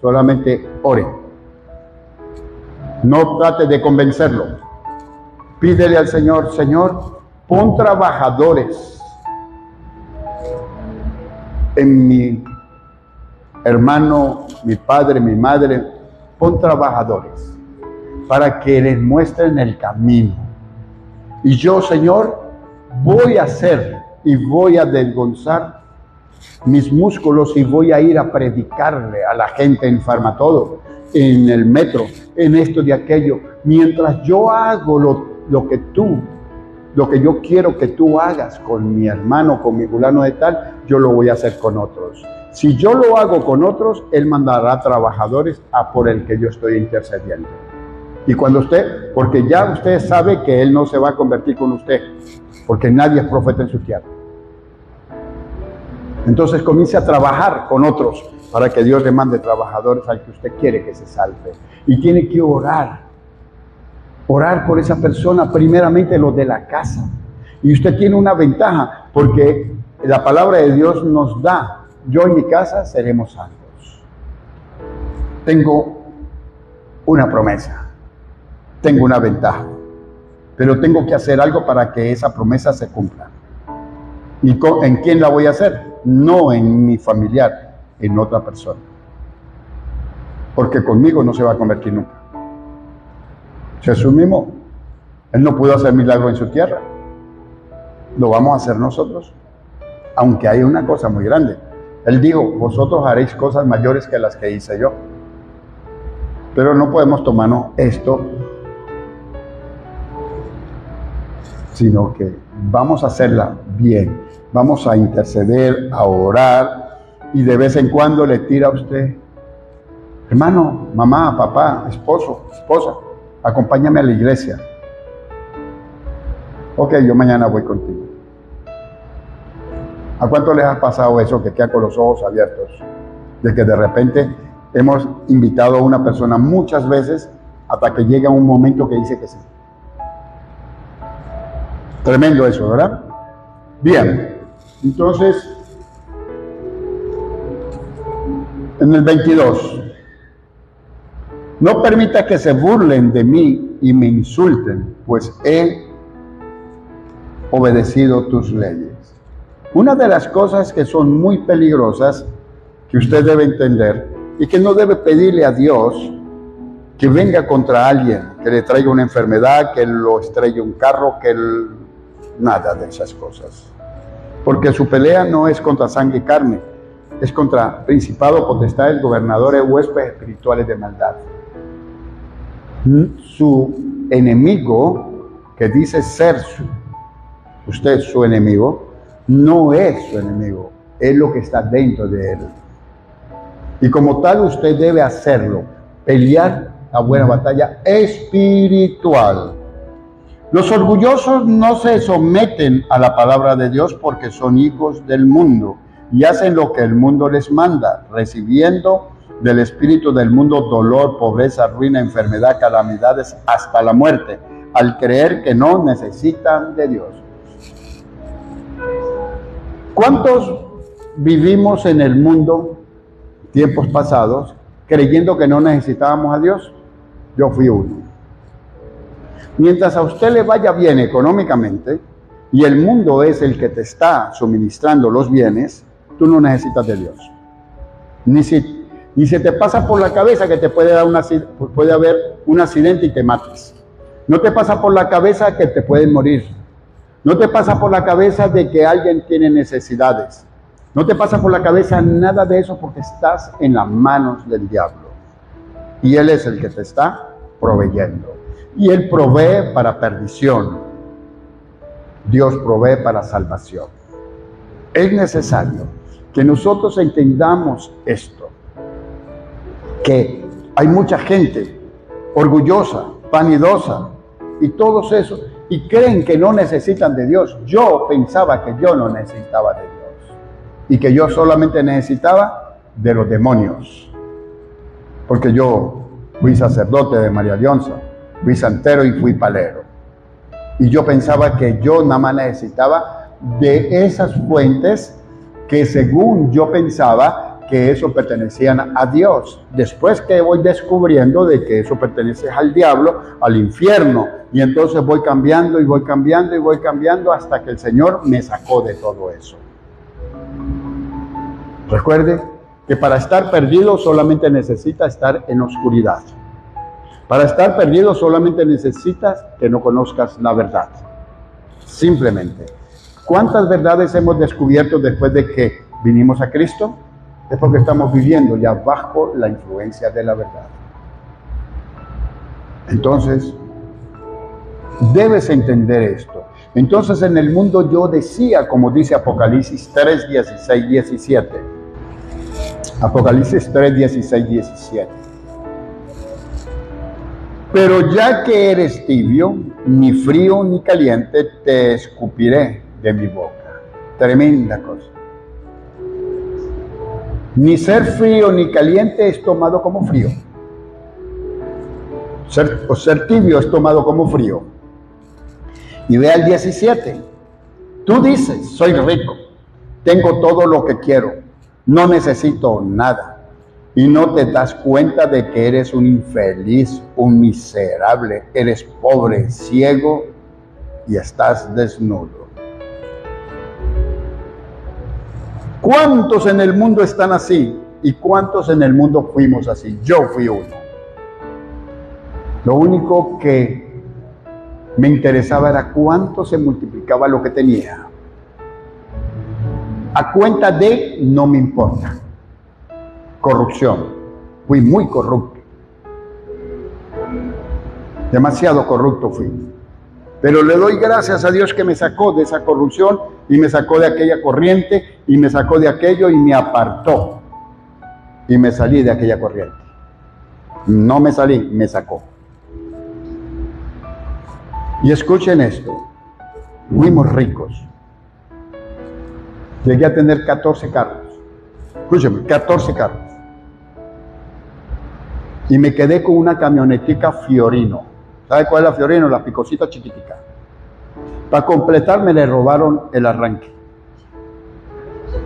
solamente ore. No trate de convencerlo. Pídele al Señor, Señor, pon trabajadores en mi hermano, mi padre, mi madre, pon trabajadores para que les muestren el camino. Y yo, Señor, voy a hacer y voy a desgonzar mis músculos y voy a ir a predicarle a la gente en Farmatodo, en el metro, en esto y aquello. Mientras yo hago lo que yo quiero que tú hagas con mi hermano, con mi fulano de tal, yo lo voy a hacer con otros. Si yo lo hago con otros, Él mandará trabajadores a por el que yo estoy intercediendo. Y cuando porque ya usted sabe que Él no se va a convertir con usted, porque nadie es profeta en su tierra. Entonces comience a trabajar con otros para que Dios le mande trabajadores al que usted quiere que se salve. Y tiene que orar por esa persona, primeramente los de la casa. Y usted tiene una ventaja, porque la palabra de Dios nos da, yo y mi casa seremos salvos. Tengo una promesa, tengo una ventaja, pero tengo que hacer algo para que esa promesa se cumpla. ¿Y en quién la voy a hacer? No en mi familiar, en otra persona. Porque conmigo no se va a convertir nunca. Jesús mismo, Él no pudo hacer milagro en su tierra. Lo vamos a hacer nosotros. Aunque hay una cosa muy grande. Él dijo, vosotros haréis cosas mayores que las que hice yo. Pero no podemos tomarnos esto, sino que vamos a hacerla bien. Vamos a interceder, a orar, y de vez en cuando le tira a usted, hermano, mamá, papá, esposo, esposa, acompáñame a la iglesia. Ok, yo mañana voy contigo. ¿A cuánto les ha pasado eso, que queda con los ojos abiertos? De que de repente hemos invitado a una persona muchas veces hasta que llega un momento que dice que sí. Tremendo eso, ¿verdad? Bien, entonces, en el 22, no permita que se burlen de mí y me insulten, pues he obedecido tus leyes. Una de las cosas que son muy peligrosas, que usted debe entender, y que no debe pedirle a Dios que venga contra alguien, que le traiga una enfermedad, que lo estrelle un carro, nada de esas cosas. Porque su pelea no es contra sangre y carne, es contra principados, potestades, gobernadores, huéspedes espirituales de maldad. Su enemigo, que dice ser usted su enemigo, no es su enemigo, es lo que está dentro de él. Y como tal usted debe hacerlo, pelear la buena batalla espiritual. Los orgullosos no se someten a la palabra de Dios porque son hijos del mundo y hacen lo que el mundo les manda, recibiendo del espíritu del mundo dolor, pobreza, ruina, enfermedad, calamidades, hasta la muerte, al creer que no necesitan de Dios. ¿Cuántos vivimos en el mundo, tiempos pasados, creyendo que no necesitábamos a Dios? Yo fui uno. Mientras a usted le vaya bien económicamente y el mundo es el que te está suministrando los bienes, tú no necesitas de Dios. Ni se te pasa por la cabeza que te puede haber un accidente y te mates. No te pasa por la cabeza que te pueden morir. No te pasa por la cabeza de que alguien tiene necesidades. No te pasa por la cabeza nada de eso porque estás en las manos del diablo. Y él es el que te está proveyendo. Y Él provee para perdición. Dios provee para salvación. Es necesario que nosotros entendamos esto. Que hay mucha gente orgullosa, vanidosa y todos esos, y creen que no necesitan de Dios. Yo pensaba que yo no necesitaba de Dios y que yo solamente necesitaba de los demonios. Porque yo fui sacerdote de María Leonza, fui santero y fui palero. Y yo pensaba que yo nada más necesitaba de esas fuentes que según yo pensaba que eso pertenecían a Dios. Después que voy descubriendo de que eso pertenece al diablo, al infierno. Y entonces voy cambiando y voy cambiando y voy cambiando hasta que el Señor me sacó de todo eso. Recuerde que para estar perdido solamente necesita estar en oscuridad. Para estar perdido solamente necesitas que no conozcas la verdad. Simplemente. ¿Cuántas verdades hemos descubierto después de que vinimos a Cristo? Es porque estamos viviendo ya bajo la influencia de la verdad. Entonces, debes entender esto. Entonces, en el mundo yo decía, como dice Apocalipsis 3, 16, 17. Apocalipsis 3, 16, 17. Pero ya que eres tibio, ni frío ni caliente, te escupiré de mi boca. Tremenda cosa. Ni ser frío ni caliente es tomado como frío. Ser tibio es tomado como frío. Y vea el 17. Tú dices, soy rico, tengo todo lo que quiero, no necesito nada. Y no te das cuenta de que eres un infeliz, un miserable, eres pobre, ciego y estás desnudo. ¿Cuántos en el mundo están así? ¿Y cuántos en el mundo fuimos así? Yo fui uno. Lo único que me interesaba era cuánto se multiplicaba lo que tenía. A cuenta de, no me importa. Corrupción. Fui muy corrupto. Demasiado corrupto fui. Pero le doy gracias a Dios que me sacó de esa corrupción y me sacó de aquella corriente y me sacó de aquello y me apartó. Y me salí de aquella corriente. No me salí, me sacó. Y escuchen esto. Fuimos ricos. Llegué a tener 14 carros. Escúchenme, 14 carros. Y me quedé con una camionetica Fiorino. ¿Sabe cuál es la Fiorino? La picosita chiquitica. Para completar me le robaron el arranque.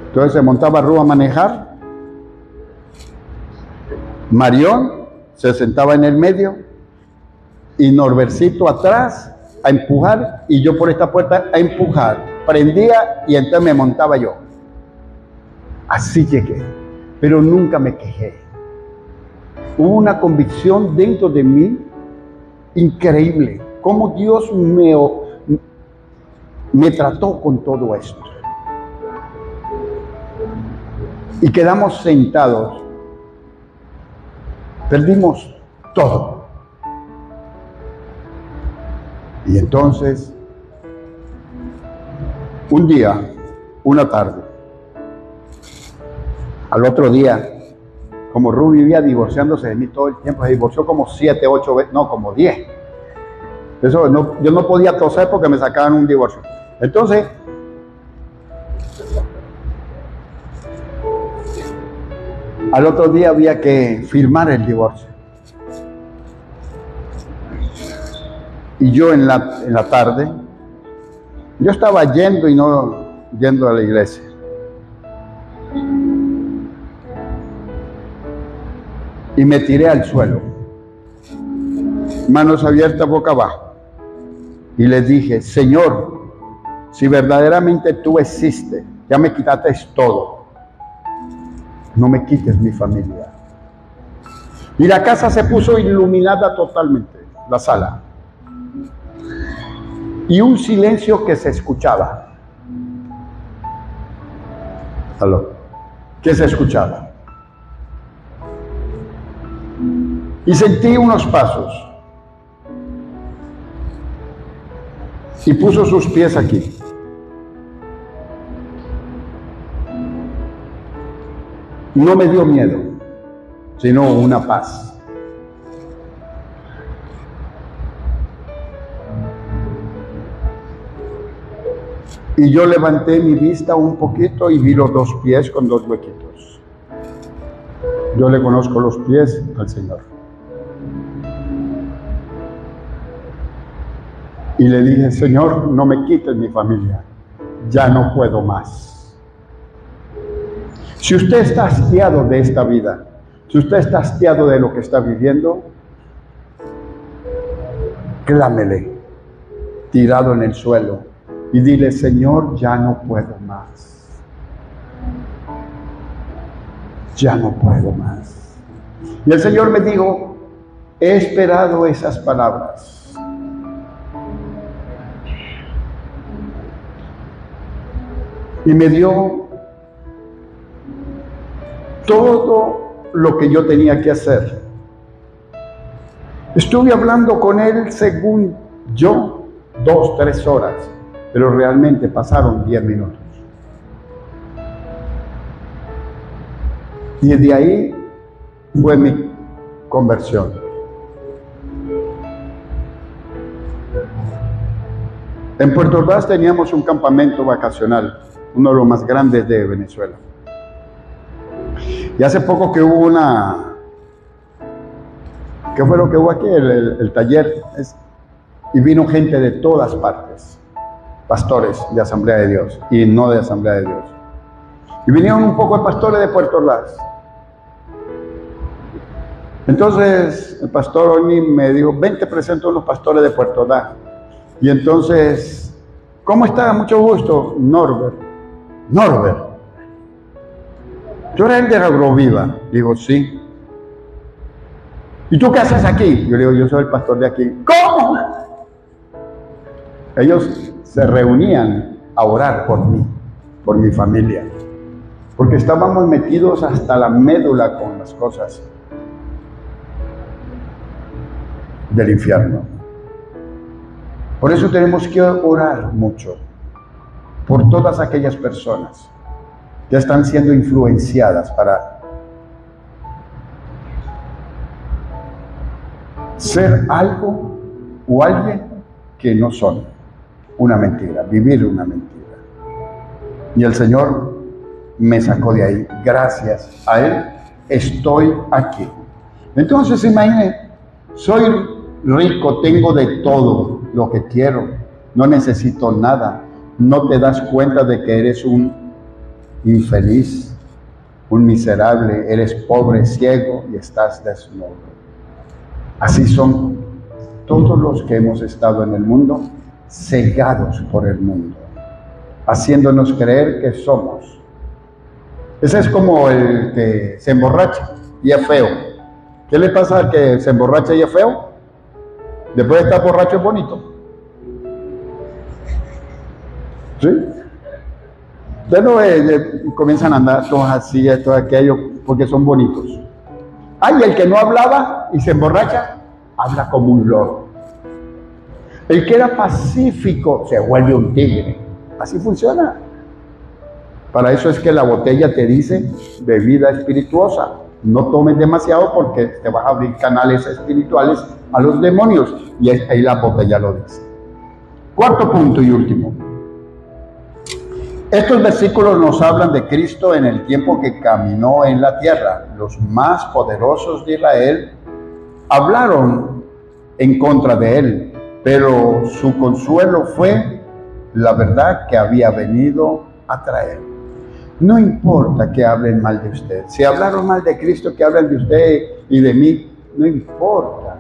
Entonces se montaba Rúa a manejar. Marión se sentaba en el medio. Y Norbercito atrás a empujar. Y yo por esta puerta a empujar. Prendía y entonces me montaba yo. Así llegué. Pero nunca me quejé. Hubo una convicción dentro de mí increíble. Cómo Dios me trató con todo esto. Y quedamos sentados. Perdimos todo. Y entonces, un día, una tarde, al otro día, como Ru vivía divorciándose de mí todo el tiempo, se divorció como 7, 8 veces, no, como 10. Eso yo no podía toser porque me sacaban un divorcio. Entonces, al otro día había que firmar el divorcio. Y yo en la tarde, yo estaba yendo y no yendo a la iglesia. Y me tiré al suelo, manos abiertas boca abajo, y le dije, Señor, si verdaderamente tú existes, ya me quitaste todo, no me quites mi familia. Y la casa se puso iluminada totalmente, la sala, y un silencio que se escuchaba. ¿Aló? ¿Qué se escuchaba? Y sentí unos pasos. Y puso sus pies aquí. No me dio miedo, sino una paz. Y yo levanté mi vista un poquito y vi los dos pies con dos huequitos. Yo le conozco los pies al Señor. Y le dije, Señor, no me quites mi familia, ya no puedo más. Si usted está hastiado de esta vida, si usted está hastiado de lo que está viviendo, clámele, tirado en el suelo, y dile, Señor, ya no puedo más. Ya no puedo más. Y el Señor me dijo, he esperado esas palabras. Y me dio todo lo que yo tenía que hacer. Estuve hablando con él, según yo, 2, 3 horas, pero realmente pasaron 10 minutos. Y de ahí fue mi conversión. En Puerto Ordaz teníamos un campamento vacacional, uno de los más grandes de Venezuela. Y hace poco que hubo ¿qué fue lo que hubo aquí? El taller. Y vino gente de todas partes. pastores de Asamblea de Dios y no de Asamblea de Dios. Y vinieron un poco de pastores de Puerto Ordaz. Entonces el pastor Oni me dijo, ven, te presento a unos pastores de Puerto Ordaz. Y entonces, ¿cómo está? Mucho gusto, Norbert. Norbert, ¿tú eres el de Agroviva? Digo, sí. ¿Y tú qué haces aquí? Yo le digo, yo soy el pastor de aquí. ¿Cómo? Ellos se reunían a orar por mí, por mi familia, porque estábamos metidos hasta la médula con las cosas del infierno. Por eso tenemos que orar mucho por todas aquellas personas que están siendo influenciadas para ser algo o alguien que no son. Una mentira, vivir una mentira. Y el Señor me sacó de ahí. Gracias a Él estoy aquí. Entonces imagínense, soy rico, tengo de todo lo que quiero, no necesito nada. No te das cuenta de que eres un infeliz, un miserable, eres pobre, ciego y estás desnudo. Así son todos los que hemos estado en el mundo, cegados por el mundo, haciéndonos creer que somos. Ese es como el que se emborracha y es feo. ¿Qué le pasa al que se emborracha y es feo? Después de estar borracho es bonito. ¿Sí? Ustedes comienzan a andar todos así, esto, aquello, porque son bonitos. Ay, el que no hablaba y se emborracha, habla como un loro. El que era pacífico se vuelve un tigre. Así funciona. Para eso es que la botella te dice bebida espirituosa. No tomes demasiado porque te vas a abrir canales espirituales a los demonios. Y ahí la botella lo dice. Cuarto punto y último. Estos versículos nos hablan de Cristo en el tiempo que caminó en la tierra. Los más poderosos de Israel hablaron en contra de él, pero su consuelo fue la verdad que había venido a traer. No importa que hablen mal de usted. Si hablaron mal de Cristo, que hablen de usted y de mí, no importa.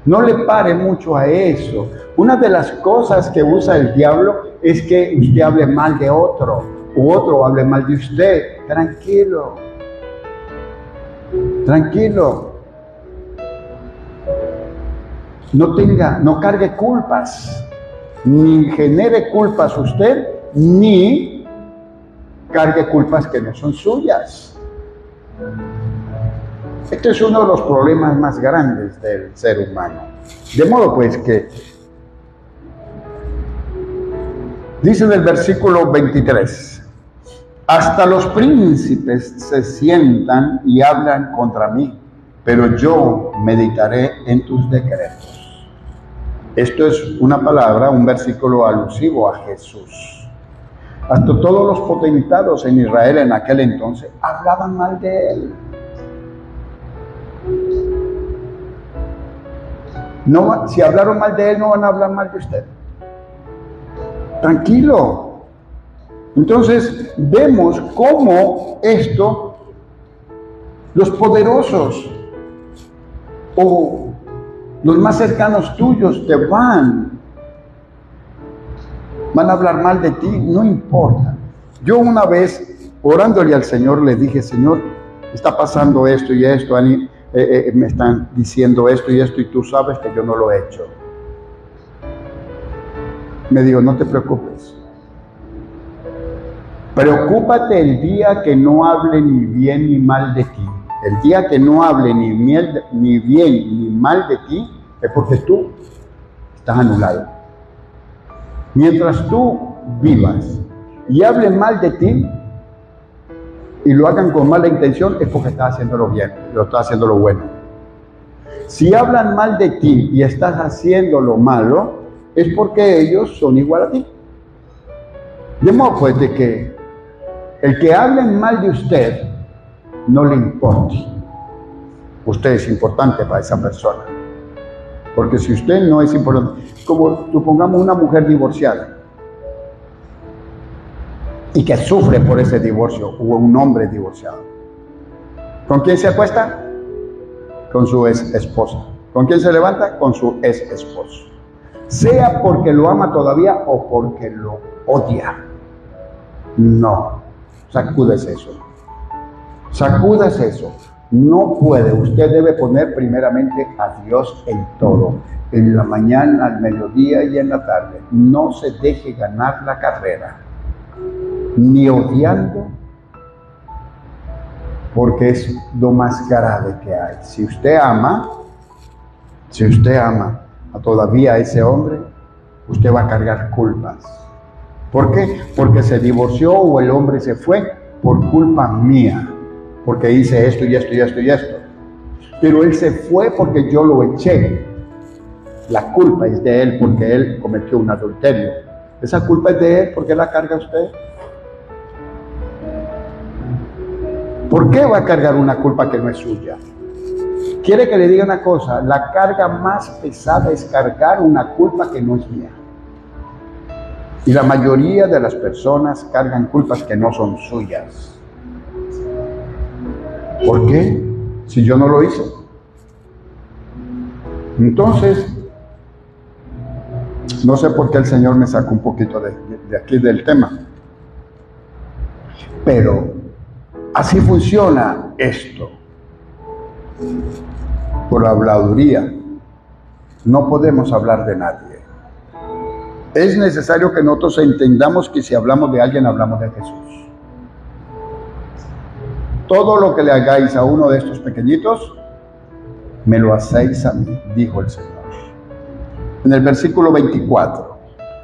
No le pare mucho a eso. Una de las cosas que usa el diablo es que usted hable mal de otro, u otro hable mal de usted. Tranquilo. Tranquilo. No cargue culpas. Ni genere culpas usted, ni cargue culpas que no son suyas. Este es uno de los problemas más grandes del ser humano. De modo pues que dice en el versículo 23, hasta los príncipes se sientan y hablan contra mí, pero yo meditaré en tus decretos. Esto es una palabra, un versículo alusivo a Jesús. Hasta todos los potentados en Israel en aquel entonces hablaban mal de él. No, si hablaron mal de él, no van a hablar mal de usted. Tranquilo. Entonces vemos cómo esto, los poderosos o los más cercanos tuyos te van a hablar mal de ti, no importa. Yo una vez, orándole al Señor, le dije, Señor, está pasando esto y esto, me están diciendo esto y esto, y tú sabes que yo no lo he hecho. Me dijo, no te preocupes. Preocúpate el día que no hable ni bien ni mal de ti. El día que no hable ni bien ni mal de ti, es porque tú estás anulado. Mientras tú vivas y hablen mal de ti y lo hagan con mala intención, es porque estás haciéndolo bien, lo estás haciendo lo bueno. Si hablan mal de ti y estás haciendo lo malo, es porque ellos son igual a ti. De modo pues de que el que hablen mal de usted no le importe. Usted es importante para esa persona. Porque si usted no es importante, como supongamos una mujer divorciada, y que sufre por ese divorcio, o un hombre divorciado. ¿Con quién se acuesta? Con su ex esposa. ¿Con quién se levanta? Con su ex esposo. Sea porque lo ama todavía o porque lo odia. No, sacúdese eso. Sacúdase eso. No puede, usted debe poner primeramente a Dios en todo. En la mañana, al mediodía y en la tarde. No se deje ganar la carrera. Ni odiando, porque es lo más grave que hay. Si usted ama todavía a ese hombre, usted va a cargar culpas. ¿Por qué? Porque se divorció o el hombre se fue por culpa mía, porque hice esto y esto y esto y esto. Pero él se fue porque yo lo eché. La culpa es de él porque él cometió un adulterio. Esa culpa es de él, ¿por qué la carga usted? ¿Por qué va a cargar una culpa que no es suya? Quiere que le diga una cosa, la carga más pesada es cargar una culpa que no es mía. Y la mayoría de las personas cargan culpas que no son suyas. ¿Por qué? Si yo no lo hice. Entonces, no sé por qué el Señor me sacó un poquito de aquí del tema. Pero así funciona esto. Por la habladuría no podemos hablar de nadie. Es necesario que nosotros entendamos que si hablamos de alguien, hablamos de Jesús. Todo lo que le hagáis a uno de estos pequeñitos, me lo hacéis a mí, dijo el Señor. En el versículo 24,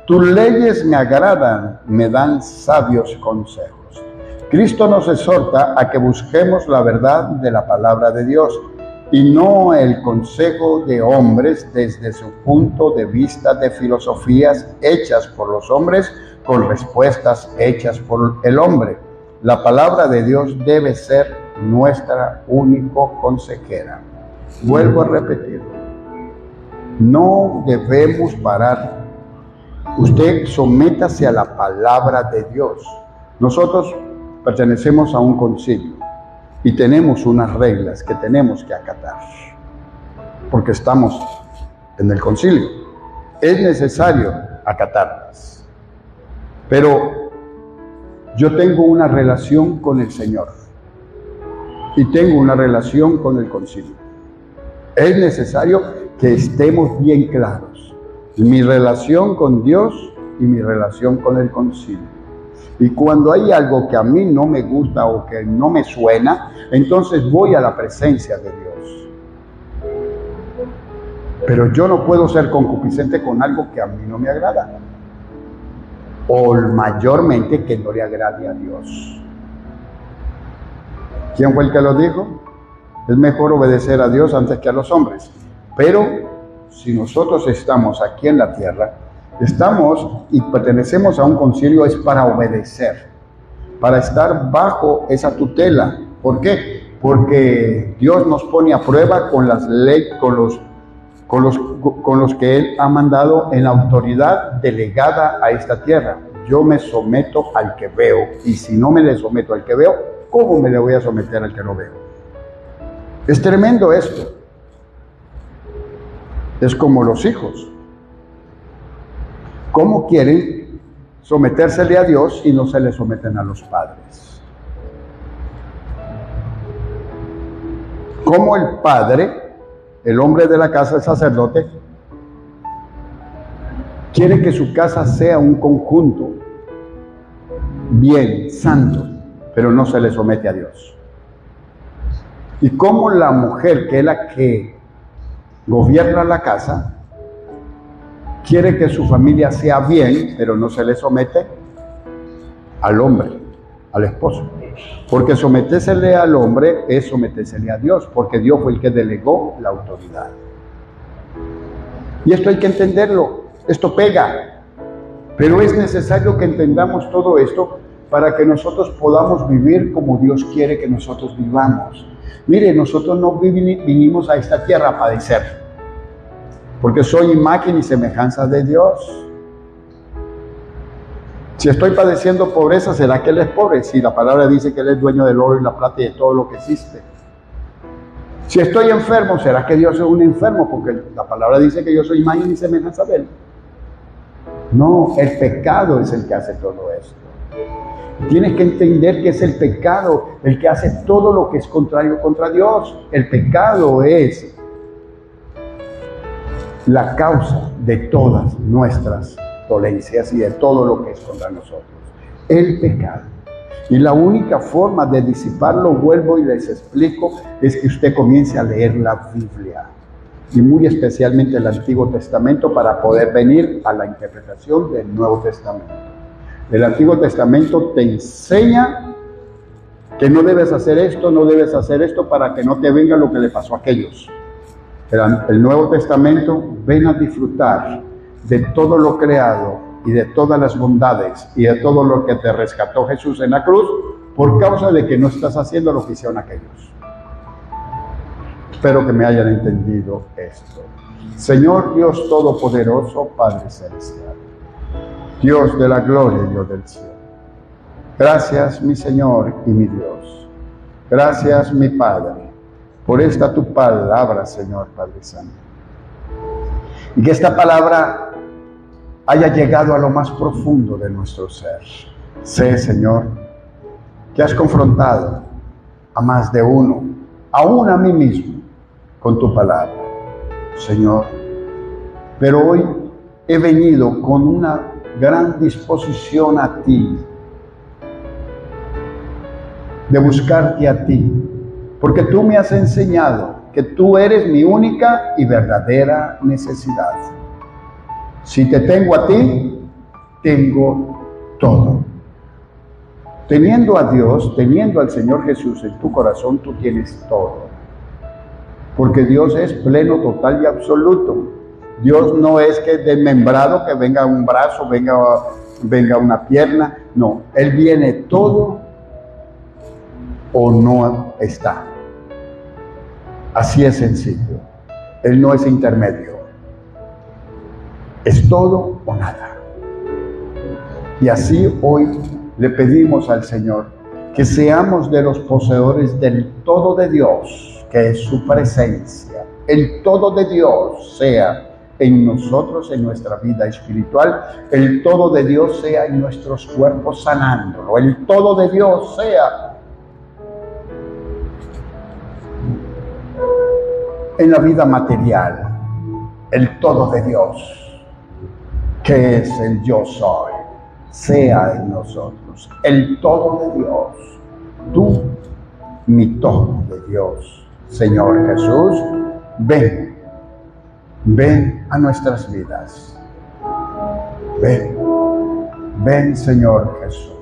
tus leyes me agradan, me dan sabios consejos. Cristo nos exhorta a que busquemos la verdad de la palabra de Dios y no el consejo de hombres desde su punto de vista de filosofías hechas por los hombres con respuestas hechas por el hombre. La palabra de Dios debe ser nuestra única consejera. Vuelvo a repetir, no debemos parar. Usted sométase a la palabra de Dios. Nosotros pertenecemos a un concilio y tenemos unas reglas que tenemos que acatar, porque estamos en el concilio. Es necesario acatarlas. Pero yo tengo una relación con el Señor y tengo una relación con el concilio. Es necesario que estemos bien claros. Mi relación con Dios y mi relación con el concilio. Y cuando hay algo que a mí no me gusta o que no me suena, entonces voy a la presencia de Dios. Pero yo no puedo ser concupiscente con algo que a mí no me agrada. O mayormente que no le agrade a Dios. ¿Quién fue el que lo dijo? Es mejor obedecer a Dios antes que a los hombres. Pero si nosotros estamos aquí en la tierra, estamos y pertenecemos a un concilio, es para obedecer, para estar bajo esa tutela. ¿Por qué? Porque Dios nos pone a prueba con las leyes, con los que Él ha mandado en la autoridad delegada a esta tierra. Yo me someto al que veo, y si no me le someto al que veo, ¿cómo me le voy a someter al que no veo? Es tremendo esto. Es como los hijos. ¿Cómo quieren sometérsele a Dios y no se le someten a los padres? ¿Cómo el padre, el hombre de la casa, el sacerdote, quiere que su casa sea un conjunto bien, santo, pero no se le somete a Dios? Y cómo la mujer, que es la que gobierna la casa, quiere que su familia sea bien, pero no se le somete al hombre, al esposo. Porque sometérsele al hombre es sometérsele a Dios, porque Dios fue el que delegó la autoridad. Y esto hay que entenderlo, esto pega. Pero es necesario que entendamos todo esto para que nosotros podamos vivir como Dios quiere que nosotros vivamos. Mire, nosotros no vinimos a esta tierra a padecer, porque soy imagen y semejanza de Dios. Si estoy padeciendo pobreza, ¿será que Él es pobre? Si la palabra dice que Él es dueño del oro y la plata y de todo lo que existe. Si estoy enfermo, ¿será que Dios es un enfermo? Porque la palabra dice que yo soy imagen y semejanza de Él. No, el pecado es el que hace todo esto. Tienes que entender que es el pecado el que hace todo lo que es contrario contra Dios. El pecado es la causa de todas nuestras dolencias y de todo lo que es contra nosotros. El pecado. Y la única forma de disiparlo, vuelvo y les explico, es que usted comience a leer la Biblia. Y muy especialmente el Antiguo Testamento para poder venir a la interpretación del Nuevo Testamento. El Antiguo Testamento te enseña que no debes hacer esto, no debes hacer esto para que no te venga lo que le pasó a aquellos. El Nuevo Testamento, ven a disfrutar de todo lo creado y de todas las bondades y de todo lo que te rescató Jesús en la cruz por causa de que no estás haciendo lo que hicieron aquellos. Espero que me hayan entendido esto. Señor Dios Todopoderoso, Padre Celestial, Dios de la gloria y Dios del cielo. Gracias, mi Señor y mi Dios. Gracias, mi Padre, por esta tu palabra, Señor Padre Santo. Y que esta palabra haya llegado a lo más profundo de nuestro ser. Sé, Señor, que has confrontado a más de uno, aún a mí mismo, con tu palabra, Señor. Pero hoy he venido con una gran disposición a ti, de buscarte a ti, porque tú me has enseñado que tú eres mi única y verdadera necesidad. Si te tengo a ti, tengo todo. Teniendo a Dios, teniendo al Señor Jesús en tu corazón, tú tienes todo. Porque Dios es pleno, total y absoluto. Dios no es que desmembrado, que venga un brazo, venga una pierna. No, Él viene todo o no está. Así es sencillo. Él no es intermedio. Es todo o nada. Y así hoy le pedimos al Señor que seamos de los poseedores del todo de Dios, que es su presencia. El todo de Dios sea en nosotros, en nuestra vida espiritual. El todo de Dios sea en nuestros cuerpos sanándolo. El todo de Dios sea en la vida material. El todo de Dios, que es el yo soy, sea en nosotros. El todo de Dios. Tú, mi todo de Dios. Señor Jesús, ven. Ven a nuestras vidas. Ven. Ven, Señor Jesús.